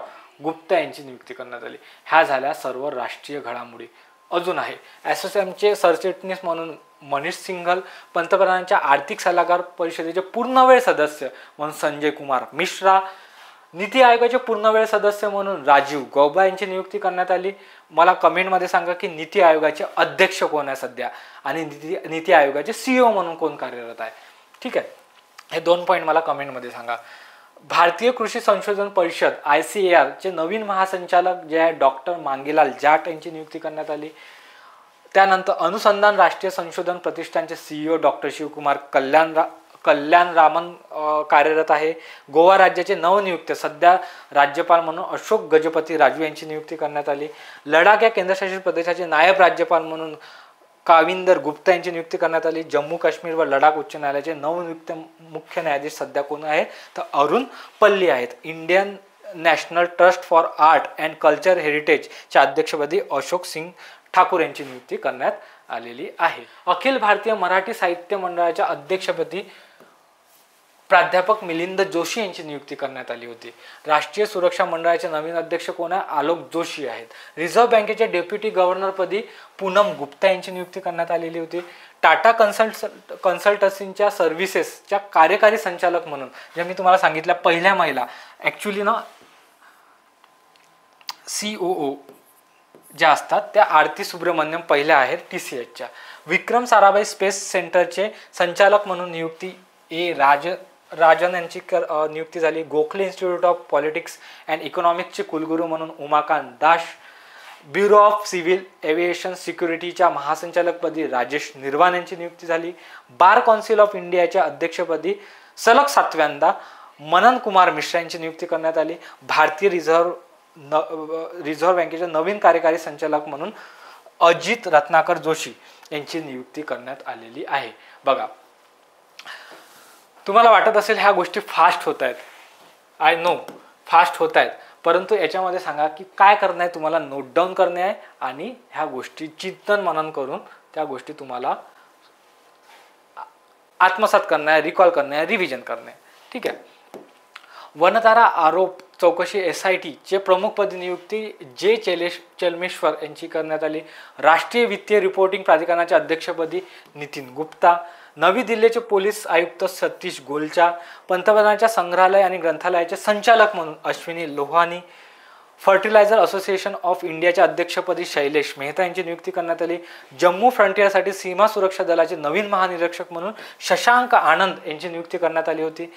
गुप्ता यांची नियुक्ती करण्यात आली. ह्या झाल्या सर्व राष्ट्रीय घडामोडी. अजून आहे SOCHAMचे सरचिटणीस म्हणून मनीष सिंघल, पंतप्रधानांच्या आर्थिक सल्लागार परिषदेचे पूर्णवेळ सदस्य म्हणून संजय कुमार मिश्रा, नीती आयोगाचे पूर्णवेळ सदस्य म्हणून राजीव गौबा यांची नियुक्ती करण्यात आली. मला कमेंटमध्ये सांगा की नीती आयोगाचे अध्यक्ष कोण आहे सध्या आणि नीती आयोगाचे CEO म्हणून कोण कार्यरत आहे. ठीक आहे, हे 2 पॉईंट मला कमेंटमध्ये सांगा. भारतीय कृषी संशोधन परिषद ICAR चे नवीन महासंचालक जे आहे डॉक्टर मांगेलाल जाट यांची नियुक्ती करण्यात आली. त्यानंतर अनुसंधान राष्ट्रीय संशोधन प्रतिष्ठानचे CEO डॉक्टर शिवकुमार कल्याण रामन कार्यरत आहे. गोवा राज्याचे नवनियुक्त सध्या राज्यपाल म्हणून अशोक गजपती राजू यांची नियुक्ती करण्यात आली. लडाख या केंद्रशासित प्रदेशाचे नायब राज्यपाल म्हणून काविंदर गुप्ता यांची नियुक्ती करण्यात आली. जम्मू काश्मीर व लडाख उच्च न्यायालयाचे नवनियुक्त मुख्य न्यायाधीश सध्या कोण आहेत तर अरुण पल्ली आहेत. Indian national trust for art and culture हेरिटेजच्या अध्यक्षपदी अशोक सिंग ठाकूर यांची नियुक्ती करण्यात आलेली आहे. अखिल भारतीय मराठी साहित्य मंडळाच्या अध्यक्षपदी प्राध्यापक मिलिंद जोशी यांची नियुक्ती करण्यात आली होती. राष्ट्रीय सुरक्षा मंडळाचे नवीन अध्यक्ष कोण आहे आलोक जोशी आहेत. रिझर्व्ह बँकेच्या डेप्युटी गव्हर्नरपदी पूनम गुप्ता यांची नियुक्ती करण्यात आलेली होती. टाटा कन्सल्टन्सीच्या सर्व्हिसेसच्या कार्यकारी संचालक म्हणून जे मी तुम्हाला सांगितलं पहिल्या महिला ॲक्च्युली ना COO ज्या असतात त्या आरती सुब्रमण्यम पहिल्या आहेत TCHच्या. विक्रम साराभाई स्पेस सेंटरचे संचालक म्हणून नियुक्ती राजन यांची नियुक्ती झाली. Gokhale institute of politics and इकॉनॉमिक्सचे कुलगुरू म्हणून Umakant Das. Bureau of civil aviation सिक्युरिटीच्या महासंचालकपदी राजेश निर्वाण यांची नियुक्ती झाली. बार कौन्सिल ऑफ इंडियाच्या अध्यक्षपदी सलग 7व्यांदा मनन कुमार मिश्रा यांची नियुक्ती करण्यात आली. भारतीय रिझर्व्ह बँकेचे नवीन कार्यकारी संचालक म्हणून अजित रत्नाकर जोशी यांची नियुक्ती करण्यात आलेली आहे. बघा, तुम्हाला वाटत असेल ह्या गोष्टी फास्ट होत आहेत. आय नो फास्ट होत आहेत, परंतु याच्यामध्ये सांगा की काय करणं आहे, तुम्हाला नोट डाऊन करणे आहे आणि ह्या गोष्टी चिंतन मनन करून त्या गोष्टी तुम्हाला आत्मसात करणं आहे, रिकॉल करणं आहे, रिव्हिजन करणं आहे. ठीक आहे. वनतारा आरोप चौकशी SIT चे प्रमुखपदी नियुक्ती जे चेलमेश्वर यांची करण्यात आली. राष्ट्रीय वित्तीय रिपोर्टिंग प्राधिकरणाच्या अध्यक्षपदी नितीन गुप्ता. नवी दिल्लीचे पोलीस आयुक्त सतीश गोलचा. पंतप्रधानांच्या संग्रहालय आणि ग्रंथालयाचे संचालक म्हणून Ashwini Lohani. Fertilizer association of इंडियाच्या अध्यक्षपदी शैलेश मेहता यांची नियुक्ती करण्यात आली. जम्मू फ्रंटियरसाठी सीमा सुरक्षा दलाचे नवीन महानिरीक्षक म्हणून शशांक आनंद यांची नियुक्ती करण्यात आली होती.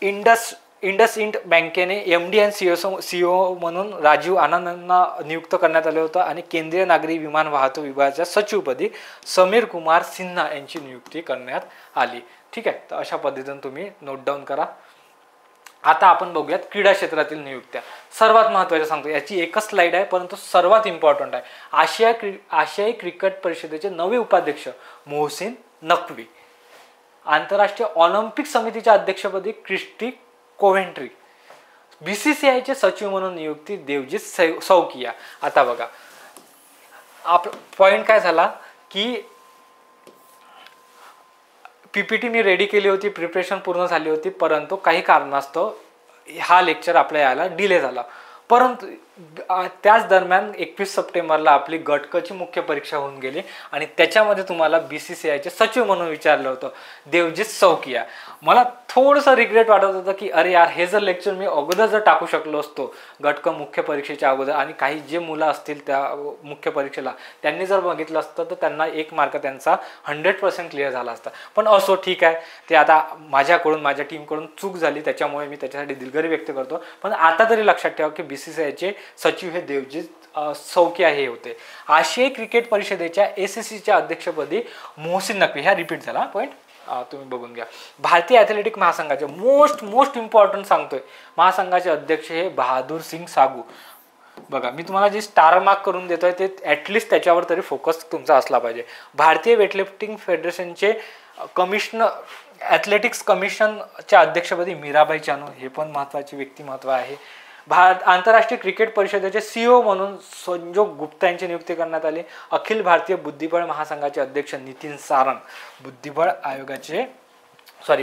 इंडसइंड बँकेने MD आणि CEO म्हणून राजीव आनंदांना नियुक्त करण्यात आले होतं आणि केंद्रीय नागरी विमान वाहतूक विभागाच्या सचिवपदी समीर कुमार सिन्हा यांची नियुक्ती करण्यात आली. ठीक आहे, तर अशा पद्धतीने तुम्ही नोट डाऊन करा. आता आपण बघूयात क्रीडा क्षेत्रातील नियुक्त्या. सर्वात महत्त्वाच्या सांगतो, याची एकच स्लाइड आहे परंतु सर्वात इम्पॉर्टंट आहे. आशियाई क्रिकेट परिषदेचे नवे उपाध्यक्ष मोहसिन नक्वी. आंतरराष्ट्रीय ऑलिम्पिक समितीच्या अध्यक्षपदी क्रिस्टी कोव्हेंट्री. BCCIचे सचिव म्हणून नियुक्ती देवजीत सौकिया. आता बघा, पॉइंट काय झाला की PPT मी रेडी केली होती, प्रिपरेशन पूर्ण झाली होती, परंतु काही कारणास्तव हा लेक्चर आपल्या यायला डिले झाला. परंतु त्याच दरम्यान 21 सप्टेंबरला आपली गटकची मुख्य परीक्षा होऊन गेली आणि त्याच्यामध्ये तुम्हाला BCCIचे सचिव म्हणून विचारलं होतं देवजीत सौकिया. मला थोडंसं रिग्रेट वाटत होतं की अरे यार, हे जर लेक्चर मी अगोदर जर टाकू शकलो असतो गटक मुख्य परीक्षेच्या अगोदर आणि काही जे मुलं असतील त्या मुख्य परीक्षेला त्यांनी जर बघितलं असतं तर त्यांना 1 मार्क त्यांचा 100% क्लिअर झाला असता. पण असो, ठीक आहे, ते आता माझ्याकडून माझ्या टीमकडून चूक झाली, त्याच्यामुळे मी त्याच्यासाठी दिलगिरी व्यक्त करतो. पण आता तरी लक्षात ठेवा की BCCIचे सचिव हे देवजीत सौकिया हे होते. आशियाई क्रिकेट परिषदेच्या ACCच्या अध्यक्षपदी मोहसिन नक्वी. ह्या रिपीट झाला पॉईंट, तुम्ही बघून घ्या. भारतीय ॲथलेटिक महासंघाचे मोस्ट इम्पॉर्टंट सांगतोय, महासंघाचे अध्यक्ष हे बहादूर सिंग सागू. बघा, मी तुम्हाला जे स्टार मार्क करून देतोय ते ॲटलिस्ट त्याच्यावर तरी फोकस तुमचा असला पाहिजे. भारतीय वेटलिफ्टिंग फेडरेशनचे कमिशनर ॲथलेटिक्स कमिशनच्या अध्यक्षपदी मीराबाई चानू. हे पण महत्त्वाचे व्यक्तिमत्व आहे. आंतरराष्ट्रीय क्रिकेट परिषदेचे CEO म्हणून संजोग गुप्ता यांची नियुक्ती करण्यात आली. अखिल भारतीय बुद्धिबळ महासंघाचे अध्यक्ष नितीन सारंग.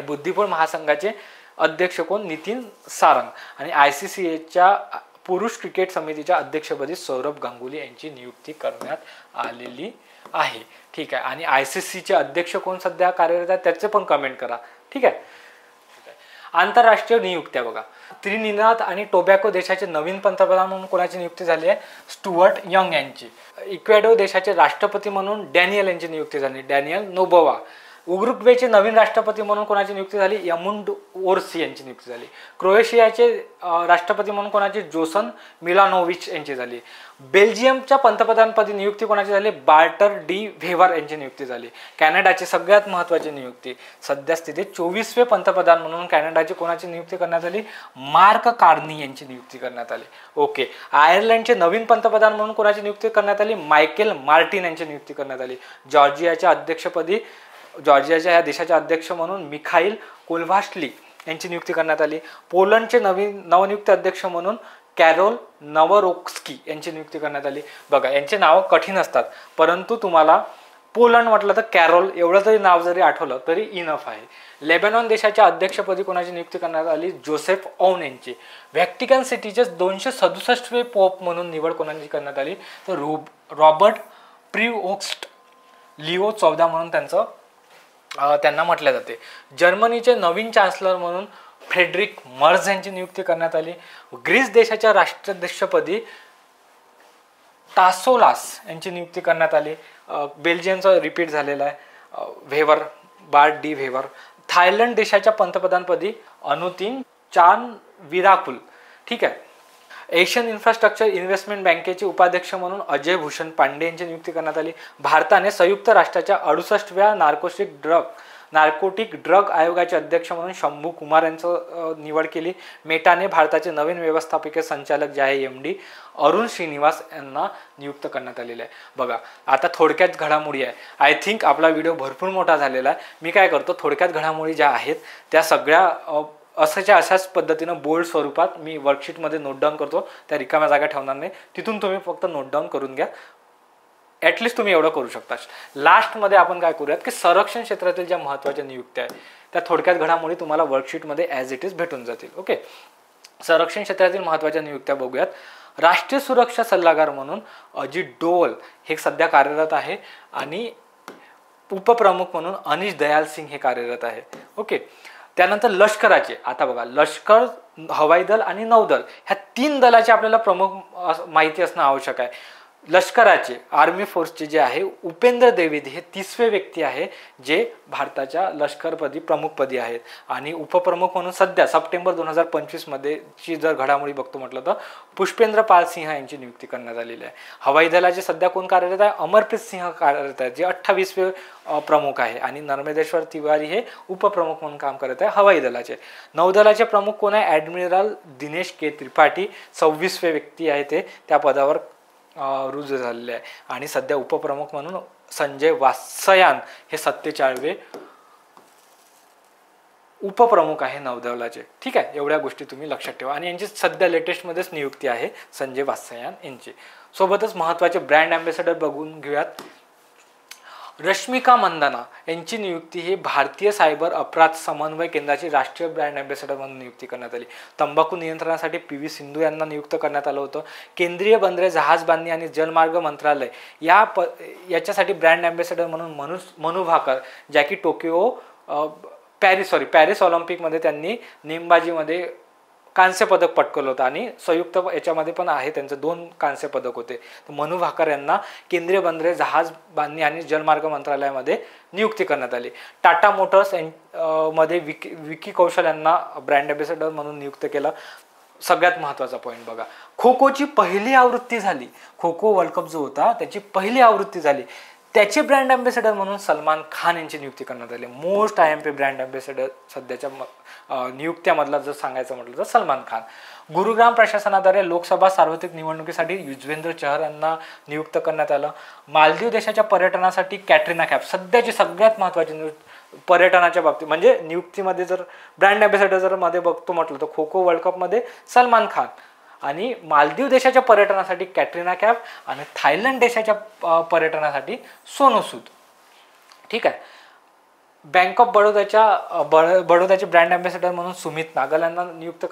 बुद्धिबळ महासंघाचे अध्यक्ष कोण? नितीन सारंग. आणि ICCच्या पुरुष क्रिकेट समितीच्या अध्यक्षपदी सौरभ गांगुली यांची नियुक्ती करण्यात आलेली आहे. ठीक आहे. आणि ICCचे अध्यक्ष कोण सध्या कार्यरत आहेत त्याचे पण कमेंट करा. ठीक आहे. आंतरराष्ट्रीय नियुक्त्या बघा. त्रिनिदाद आणि टोबॅगो देशाचे नवीन पंतप्रधान म्हणून कोणाची नियुक्ती झाली आहे? स्टुअर्ट यंग यांची. इक्वेडोर देशाचे राष्ट्रपती म्हणून डॅनियल यांची नियुक्ती झाली, डॅनियल नोबोवा. उरुग्वेचे नवीन राष्ट्रपती म्हणून कोणाची नियुक्ती झाली? यमुंड ओर्सी यांची नियुक्ती झाली. क्रोएशियाचे राष्ट्रपती म्हणून कोणाची? जोसन मिलानोविच यांची झाली. बेल्जियमच्या पंतप्रधानपदी नियुक्ती कोणाची झाली? बार्टर डी व्हेवर यांची नियुक्ती झाली. कॅनडाची सगळ्यात महत्त्वाची नियुक्ती सध्या स्थितीत 24वे पंतप्रधान म्हणून कॅनडाची कोणाची नियुक्ती करण्यात आली? मार्क कार्नी यांची नियुक्ती करण्यात आली. ओके. आयर्लंडचे नवीन पंतप्रधान म्हणून कोणाची नियुक्ती करण्यात आली? मायकेल मार्टिन यांची नियुक्ती करण्यात आली. जॉर्जियाच्या अध्यक्षपदी जॉर्जियाच्या या देशाचे अध्यक्ष म्हणून मिखाईल कोल्व्हास्ली यांची नियुक्ती करण्यात आली. पोलंडचे नवनियुक्त अध्यक्ष म्हणून कॅरोल नवरोक्स्की यांची नियुक्ती करण्यात आली. बघा, यांचे नाव कठीण असतात, परंतु तुम्हाला पोलंड म्हटलं तर कॅरोल एवढं तरी नाव जरी आठवलं तरी इनफ आहे. लेबनॉन देशाच्या अध्यक्षपदी कोणाची नियुक्ती करण्यात आली? जोसेफ औन यांची. व्हॅटिकन सिटीचे 267वे पोप म्हणून निवड कोणाची करण्यात आली? तर रॉबर्ट प्रिओक्स्ट लिओ 14 म्हणून त्यांना म्हटले जाते. जर्मनीचे नवीन चान्सलर म्हणून फ्रेडरिक मर्झ यांची नियुक्ती करण्यात आली. ग्रीस देशाच्या राष्ट्राध्यक्षपदी टासोलास यांची नियुक्ती करण्यात आली. बेल्जियमचा रिपीट झालेला आहे, व्हेवर, बार्ट डी व्हेवर. थायलंड देशाच्या पंतप्रधानपदी अनुतिन चान विराकुल. ठीक आहे. एशियन इन्फ्रास्ट्रक्चर इन्व्हेस्टमेंट बँकेचे उपाध्यक्ष म्हणून अजय भूषण पांडे यांची नियुक्ती करण्यात आली. भारताने संयुक्त राष्ट्राच्या 68व्या नार्कोटिक ड्रग आयोगाचे अध्यक्ष म्हणून शंभू कुमार यांचं निवड केली. मेटाने भारताचे नवीन व्यवस्थापकीय संचालक जे आहे MD अरुण श्रीनिवास यांना नियुक्त करण्यात आलेले आहे. बघा, आता थोडक्यात घडामोडी आहे. आय थिंक आपला व्हिडिओ भरपूर मोठा झालेला आहे. मी काय करतो, थोडक्यात घडामोडी ज्या आहेत त्या सगळ्या अशाच पद्धतीनं बोल्ड स्वरूपात मी वर्कशीटमध्ये नोट डाऊन करतो. त्या रिकाम्या जागा ठेवणार नाही, तिथून तुम्ही फक्त नोट डाऊन करून घ्या. ॲटलिस्ट तुम्ही एवढं करू शकता. लास्टमध्ये आपण काय करूयात की संरक्षण क्षेत्रातील ज्या महत्त्वाच्या नियुक्त्या आहेत त्या थोडक्यात घडामोडी तुम्हाला वर्कशीटमध्ये ॲज इट इज भेटून जातील. ओके. संरक्षण क्षेत्रातील महत्त्वाच्या नियुक्त्या बघूयात. राष्ट्रीय सुरक्षा सल्लागार म्हणून अजित डोवल हे सध्या कार्यरत आहे आणि उपप्रमुख म्हणून अनिश दयाल सिंग हे कार्यरत आहे. ओके. त्यानंतर लष्कराचे, आता बघा, लष्कर, हवाई दल आणि नौदल ह्या 3 दलाचे आपल्याला प्रमुख माहिती असणं आवश्यक आहे. लष्कराचे, आर्मी फोर्सचे जे आहे उपेंद्र द्विवेदी हे 30वे व्यक्ती आहे जे भारताच्या लष्करपदी प्रमुखपदी आहेत. आणि उपप्रमुख म्हणून सध्या सप्टेंबर 2025 मध्ये ची जर घडामोडी बघतो म्हटलं तर पुष्पेंद्र पाल सिंह यांची नियुक्ती करण्यात आलेली आहे. हवाई दलाचे सध्या कोण कार्यरत आहे? अमरप्रीत सिंह कार्यरत आहे जे 28वे प्रमुख आहे. आणि नर्मदेश्वर तिवारी हे उपप्रमुख म्हणून काम करत आहे हवाई दलाचे. नौदलाचे प्रमुख कोण आहे? ॲडमिरल दिनेश के त्रिपाठी 26वे व्यक्ती आहे ते त्या पदावर रुजू झालेले आहे. आणि सध्या उपप्रमुख म्हणून संजय वात्स्यायन हे 47वे उपप्रमुख आहे नौदलाचे. ठीक आहे. एवढ्या गोष्टी तुम्ही लक्षात ठेवा. आणि यांची सध्या लेटेस्टमध्येच नियुक्ती आहे संजय वात्स्यायन यांची. सोबतच महत्त्वाचे ब्रँड ॲम्बॅसेडर बघून घेऊयात. रश्मिका मंदाना यांची नियुक्ती ही भारतीय सायबर अपराध समन्वय केंद्राची राष्ट्रीय ब्रँड ॲम्बॅसेडर म्हणून नियुक्ती करण्यात आली. तंबाखू नियंत्रणासाठी PV सिंधू यांना नियुक्त करण्यात आलं होतं. केंद्रीय बंदरे, जहाजबांधणी आणि जलमार्ग मंत्रालय याच्यासाठी ब्रँड ॲम्बॅसेडर म्हणून मनु भाकर, ज्या की पॅरिस ऑलिम्पिकमध्ये त्यांनी नेमबाजीमध्ये कांस्य पदक पटकवलं होतं आणि संयुक्त याच्यामध्ये पण आहे त्यांचं 2 कांस्य पदक होते. तर मनु भाकर यांना केंद्रीय बंदरे, जहाज बांधणी आणि जलमार्ग मंत्रालयामध्ये नियुक्ती करण्यात आली. टाटा मोटर्स मध्ये विकी कौशल यांना ब्रँड ॲम्बॅसेडर म्हणून नियुक्त केलं. सगळ्यात महत्त्वाचा पॉईंट बघा, खो खोची पहिली आवृत्ती झाली. खो खो वर्ल्ड कप जो होता त्याची पहिली आवृत्ती झाली. त्याचे ब्रँड ॲम्बॅसेडर म्हणून सलमान खान यांची नियुक्ती करण्यात आली. मोस्ट IMP ब्रँड ॲम्बॅसेडर सध्याच्या नियुक्त्यामधला जर सांगायचं म्हटलं तर सलमान खान. गुरुग्राम प्रशासनाद्वारे लोकसभा सार्वत्रिक निवडणुकीसाठी युजवेंद्र चहर यांना नियुक्त करण्यात आलं. मालदीव देशाच्या पर्यटनासाठी कॅटरीना कैफ सध्याची सगळ्यात महत्त्वाची पर्यटनाच्या बाबतीत म्हणजे नियुक्तीमध्ये जर ब्रँड ॲम्बॅसेडर जर मध्ये बघतो म्हटलं तर खो खो वर्ल्ड कपमध्ये सलमान खान आणि मालदीव देशाच्या पर्यटनासाठी कॅटरीना कैफ आणि थायलंड देशाच्या पर्यटनासाठी सोनू सूद. ठीक आहे. बँक ऑफ बडोदाचे ब्रँड ॲम्बॅसेडर म्हणून सुमित नागल यांना नियुक्त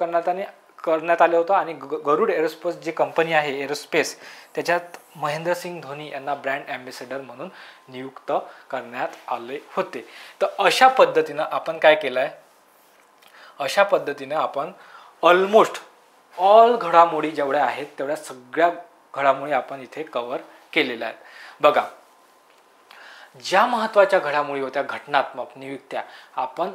करण्यात आले होतं आणि गरुड एरोस्पेस जी कंपनी आहे एरोस्पेस त्याच्यात महेंद्रसिंग धोनी यांना ब्रँड ॲम्बॅसेडर म्हणून नियुक्त करण्यात आले होते. तर अशा पद्धतीनं आपण काय केलं आहे, अशा पद्धतीने आपण ऑलमोस्ट ऑल घडामोडी जेवढ्या आहेत तेवढ्या सगळ्या घडामोडी आपण इथे कव्हर केलेल्या आहेत. बघा, ज्या महत्त्वाच्या घडामोडी होत्या घटनात्मक नियुक्त्या आपण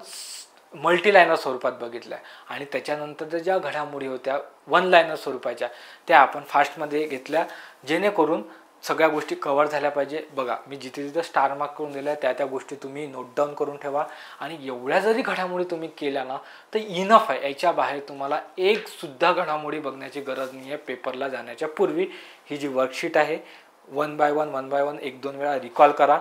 मल्टी लायनर स्वरूपात बघितल्या आणि त्याच्यानंतर ज्या घडामोडी होत्या वन लायनर स्वरूपाच्या त्या आपण फास्टमध्ये घेतल्या जेणेकरून सगळ्या गोष्टी कव्हर झाल्या पाहिजे. बघा, मी जिथे जिथे स्टार मार्क करून दिल्या त्या गोष्टी तुम्ही नोट डाऊन करून ठेवा आणि एवढ्या जरी घडामोडी तुम्ही केल्या ना तर इनफ आहे. याच्या बाहेर तुम्हाला एक सुद्धा घडामोडी बघण्याची गरज नाही आहे. पेपरला जाण्याच्या पूर्वी ही जी वर्कशीट आहे वन बाय वन 1-2 वेळा रिकॉल करा.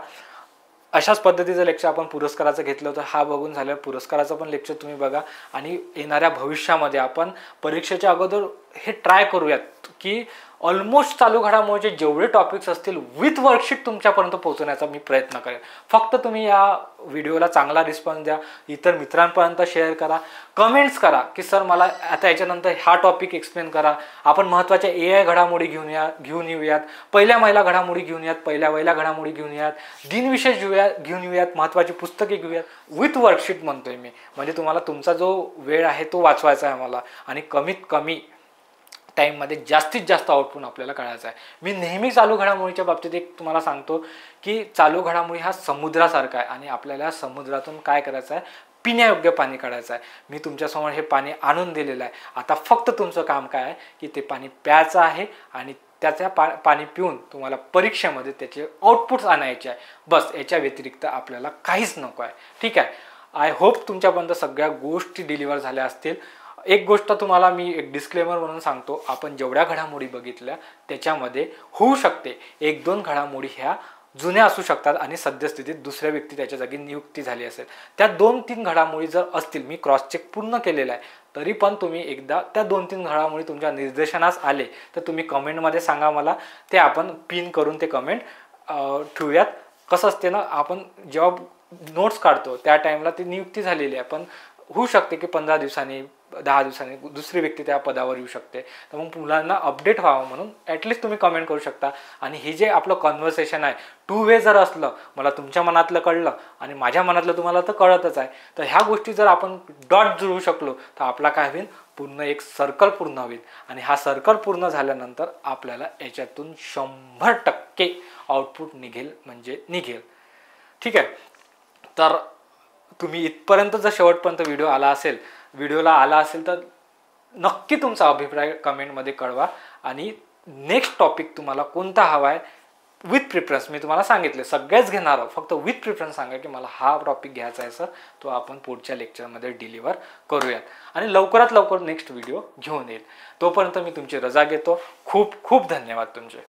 अशाच पद्धतीचं लेक्चर आपण पुरस्काराचं घेतलं होतं. हा बघून झालं. पुरस्काराचं पण लेक्चर तुम्ही बघा आणि येणाऱ्या भविष्यामध्ये आपण परीक्षेच्या अगोदर हे ट्राय करूयात की ऑलमोस्ट चालू घडामोडीचे जेवढे टॉपिक्स असतील विथ वर्कशीट तुमच्यापर्यंत पोहोचवण्याचा मी प्रयत्न करेन. फक्त तुम्ही या व्हिडिओला चांगला रिस्पॉन्स द्या, इतर मित्रांपर्यंत शेअर करा, कमेंट्स करा की सर मला आता याच्यानंतर हा टॉपिक एक्सप्लेन करा. आपण महत्त्वाच्या AI घडामोडी घेऊन येऊयात, पहिल्या महिला घडामोडी घेऊन यात, पहिल्या वहिला घडामोडी घेऊन यात, दिनविशेष घेऊन येऊयात, महत्त्वाची पुस्तके घेऊयात विथ वर्कशीट म्हणतोय मी. म्हणजे तुम्हाला तुमचा जो वेळ आहे तो वाचवायचा आहे मला आणि कमीत कमी टाईममध्ये जास्तीत जास्त आउटपुट आपल्याला काढायचा आहे. मी नेहमी चालू घडामोडीच्या बाबतीत एक तुम्हाला सांगतो की चालू घडामोडी हा समुद्रासारखा आहे आणि आपल्याला समुद्रातून काय करायचं आहे, पिण्यायोग्य पाणी काढायचं आहे. मी तुमच्यासमोर हे पाणी आणून दिलेलं आहे. आता फक्त तुमचं काम काय आहे की ते पाणी प्यायचं आहे आणि त्याच्या पाणी पिऊन तुम्हाला परीक्षेमध्ये त्याचे आउटपुट्स आणायचे आहे. बस, याच्या व्यतिरिक्त आपल्याला काहीच नको आहे. ठीक आहे. आय होप तुमच्यापर्यंत सगळ्या गोष्टी डिलिव्हर झाल्या असतील. एक गोष्ट तुम्हाला मी एक डिस्क्लेमर म्हणून सांगतो, आपण जेवढ्या घडामोडी बघितल्या त्याच्यामध्ये होऊ शकते 1-2 घडामोडी ह्या जुन्या असू शकतात आणि सद्यस्थितीत दुसऱ्या व्यक्ती त्याच्या जागी नियुक्ती झाली असेल. त्या 2-3 घडामोडी जर असतील, मी क्रॉस चेक पूर्ण केलेला आहे, तरी पण तुम्ही एकदा त्या 2-3 घडामोडी तुमच्या निर्देशनास आले तर तुम्ही कमेंटमध्ये सांगा मला. ते आपण पिन करून ते कमेंट ठेवूयात. कसं असते ना, आपण जेव्हा नोट्स काढतो त्या टाईमला ती नियुक्ती झालेली आहे, पण होऊ शकते की 15 दिवसांनी 10 दिवसांनी दुसरी व्यक्ती त्या पदावर येऊ शकते. तर मग मुलांना अपडेट व्हावं म्हणून ॲटलिस्ट तुम्ही कमेंट करू शकता. आणि हे जे आपलं कन्व्हर्सेशन आहे 2 वे जर असलं, मला तुमच्या मनातलं कळलं आणि माझ्या मनातलं तुम्हाला तर कळतच आहे, तर ह्या गोष्टी जर आपण डॉट जुळवू शकलो तर आपला काय होईल, पूर्ण एक सर्कल पूर्ण होईल. आणि हा सर्कल पूर्ण झाल्यानंतर आपल्याला याच्यातून 100% आउटपुट निघेल म्हणजे निघेल. ठीक आहे. तर तुम्ही इथपर्यंत जर शेवटपर्यंत व्हिडिओला आला असेल तर नक्की तुमचा अभिप्राय कमेंटमध्ये कळवा. आणि नेक्स्ट टॉपिक तुम्हाला कोणता हवा आहे विथ प्रिफरन्स मी तुम्हाला सांगितले, सगळेच घेणार आहोत, फक्त विथ प्रिफरन्स सांगा की मला हा टॉपिक घ्यायचा आहे सर, तो आपण पुढच्या लेक्चरमध्ये डिलिव्हर करूयात आणि लवकरात लवकर नेक्स्ट व्हिडिओ घेऊन येईल. तोपर्यंत मी तुमची रजा घेतो. खूप खूप धन्यवाद तुमचे.